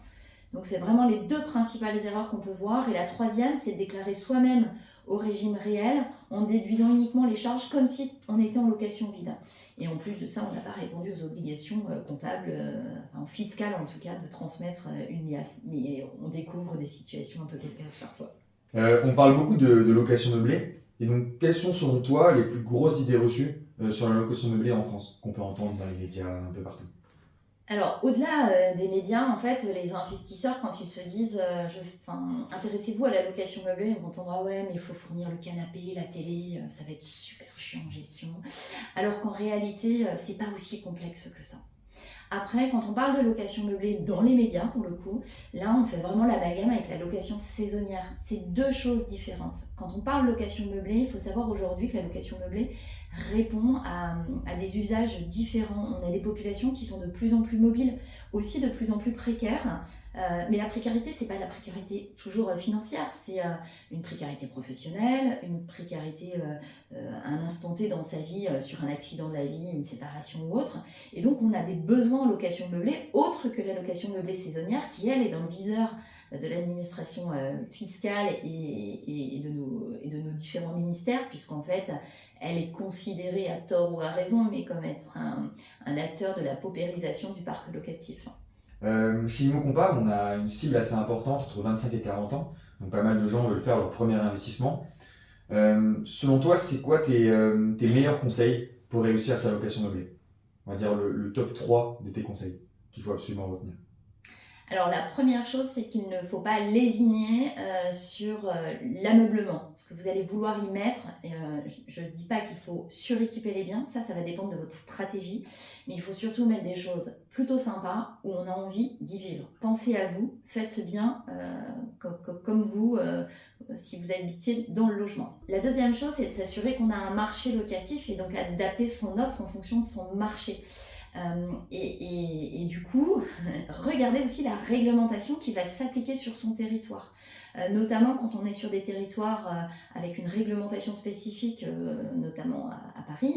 Donc c'est vraiment les deux principales erreurs qu'on peut voir. Et la troisième, c'est de déclarer soi-même au régime réel en déduisant uniquement les charges comme si on était en location vide. Et en plus de ça, on n'a pas répondu aux obligations comptables, fiscales en tout cas, de transmettre une IAS. Mais on découvre des situations un peu cocasses parfois. On parle beaucoup de location meublée. Et donc, quelles sont selon toi les plus grosses idées reçues sur la location meublée en France, qu'on peut entendre dans les médias un peu partout? Alors, au-delà des médias, en fait, les investisseurs, quand ils se disent intéressez-vous à la location meublée, ils vont répondre ah ouais, mais il faut fournir le canapé, la télé, ça va être super chiant en gestion. Alors qu'en réalité, c'est pas aussi complexe que ça. Après, quand on parle de location meublée dans les médias, pour le coup, là, on fait vraiment l'amalgame avec la location saisonnière. C'est deux choses différentes. Quand on parle location meublée, il faut savoir aujourd'hui que la location meublée répond à des usages différents. On a des populations qui sont de plus en plus mobiles, aussi de plus en plus précaires. Mais la précarité, c'est pas la précarité toujours financière, c'est une précarité professionnelle, une précarité à un instant T dans sa vie sur un accident de la vie, une séparation ou autre. Et donc on a des besoins en location meublée autres que la location meublée saisonnière qui elle est dans le viseur de l'administration fiscale et de nos différents ministères, puisqu'en fait elle est considérée à tort ou à raison, mais comme être un acteur de la paupérisation du parc locatif. Chez Imo Compa, on a une cible assez importante, entre 25 et 40 ans. Donc pas mal de gens veulent faire leur premier investissement. Selon toi, c'est quoi tes meilleurs conseils pour réussir sa location meublée? On va dire le top 3 de tes conseils qu'il faut absolument retenir. Alors la première chose, c'est qu'il ne faut pas lésiner sur l'ameublement, ce que vous allez vouloir y mettre. Je ne dis pas qu'il faut suréquiper les biens, ça va dépendre de votre stratégie, mais il faut surtout mettre des choses plutôt sympas où on a envie d'y vivre. Pensez à vous, faites ce bien comme vous, si vous habitiez dans le logement. La deuxième chose, c'est de s'assurer qu'on a un marché locatif et donc adapter son offre en fonction de son marché. Et du coup, regardez aussi la réglementation qui va s'appliquer sur son territoire. Notamment quand on est sur des territoires avec une réglementation spécifique, notamment à Paris,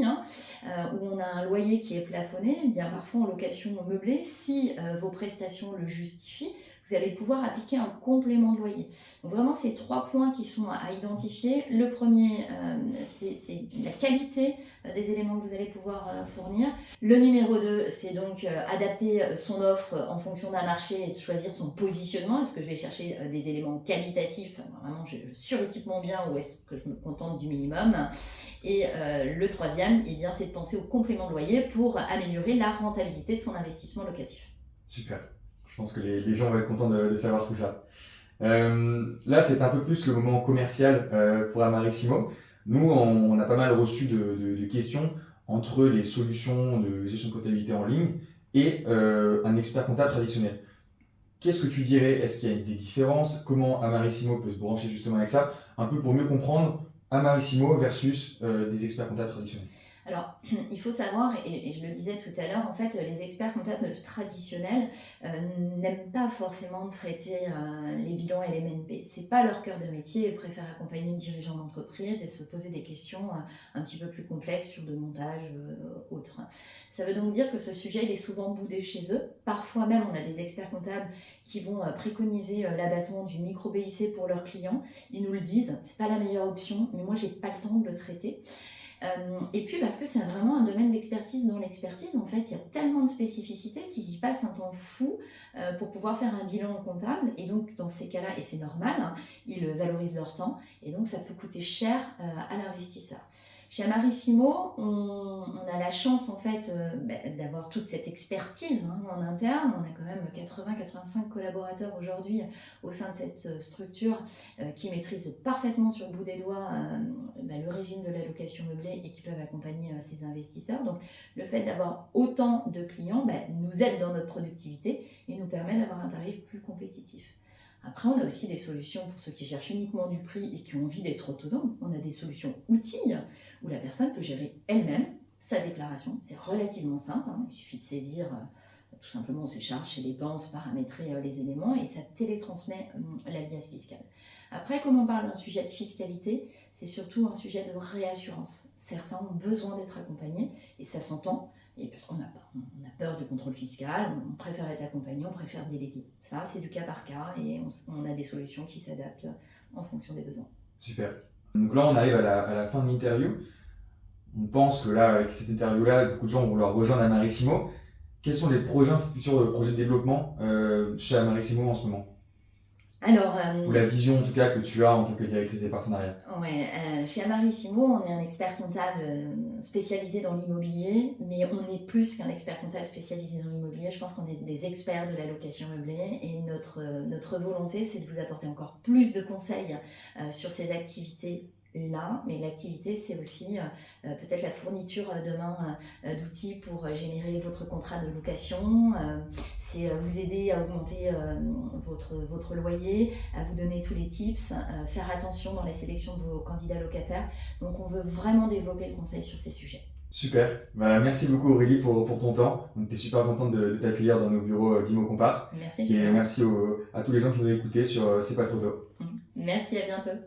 où on a un loyer qui est plafonné, eh bien parfois en location meublée, si vos prestations le justifient, vous allez pouvoir appliquer un complément de loyer. Donc vraiment, c'est 3 points qui sont à identifier. Le premier, c'est la qualité des éléments que vous allez pouvoir fournir. Le numéro 2, c'est donc adapter son offre en fonction d'un marché et choisir son positionnement. Est-ce que je vais chercher des éléments qualitatifs, vraiment je suréquipe mon bien, ou est-ce que je me contente du minimum? Et le troisième, eh bien, c'est de penser au complément de loyer pour améliorer la rentabilité de son investissement locatif. Super. Je pense que les gens vont être contents de savoir tout ça. Là, c'est un peu plus le moment commercial pour Amarissimo. Nous, on a pas mal reçu de questions entre les solutions de gestion de comptabilité en ligne et un expert comptable traditionnel. Qu'est-ce que tu dirais? Est-ce qu'il y a des différences? Comment Amarissimo peut se brancher justement avec ça? Un peu pour mieux comprendre Amarissimo versus des experts comptables traditionnels. Alors, il faut savoir, et je le disais tout à l'heure, en fait, les experts comptables traditionnels n'aiment pas forcément traiter les bilans et les MNP. C'est pas leur cœur de métier. Ils préfèrent accompagner une dirigeant d'entreprise et se poser des questions un petit peu plus complexes sur de montage autres. Ça veut donc dire que ce sujet, il est souvent boudé chez eux. Parfois même, on a des experts comptables qui vont préconiser l'abattement du micro-BIC pour leurs clients. Ils nous le disent, c'est pas la meilleure option, mais moi, j'ai pas le temps de le traiter. Et puis parce que c'est vraiment un domaine d'expertise dont l'expertise, en fait, il y a tellement de spécificités qu'ils y passent un temps fou pour pouvoir faire un bilan comptable. Et donc, dans ces cas-là, et c'est normal, hein, ils valorisent leur temps. Et donc, ça peut coûter cher à l'investisseur. Chez Amarissimo, on a la chance en fait d'avoir toute cette expertise en interne. On a quand même 80-85 collaborateurs aujourd'hui au sein de cette structure qui maîtrisent parfaitement sur le bout des doigts le régime de la location meublée et qui peuvent accompagner ces investisseurs. Donc le fait d'avoir autant de clients nous aide dans notre productivité et nous permet d'avoir un tarif plus compétitif. Après, on a aussi des solutions pour ceux qui cherchent uniquement du prix et qui ont envie d'être autonomes. On a des solutions outils où la personne peut gérer elle-même sa déclaration. C'est relativement simple, il suffit de saisir tout simplement ses charges, ses dépenses, paramétrer les éléments et ça télétransmet la liasse fiscale. Après, comme on parle d'un sujet de fiscalité, c'est surtout un sujet de réassurance. Certains ont besoin d'être accompagnés et ça s'entend. Et parce qu'on a peur du contrôle fiscal, on préfère être accompagné, on préfère déléguer. Ça, c'est du cas par cas et on a des solutions qui s'adaptent en fonction des besoins. Super. Donc là, on arrive à la fin de l'interview. On pense que là, avec cette interview-là, beaucoup de gens vont vouloir rejoindre Amarissimo. Quels sont les futurs projets de développement chez Amarissimo en ce moment? Alors, ou la vision en tout cas que tu as en tant que directrice des partenariats? Chez Amarissimo, on est un expert comptable spécialisé dans l'immobilier, mais on est plus qu'un expert comptable spécialisé dans l'immobilier. Je pense qu'on est des experts de la location meublée et notre volonté, c'est de vous apporter encore plus de conseils sur ces activités là, mais l'activité c'est aussi peut-être la fourniture demain d'outils pour générer votre contrat de location, c'est vous aider à augmenter votre loyer, à vous donner tous les tips, faire attention dans la sélection de vos candidats locataires. Donc on veut vraiment développer le conseil sur ces sujets. Super, merci beaucoup Aurélie pour ton temps. On était super contente de t'accueillir dans nos bureaux d'ImmoCompare. Merci. Et merci à tous les gens qui nous ont écoutés sur C'est pas trop tôt. Merci, à bientôt.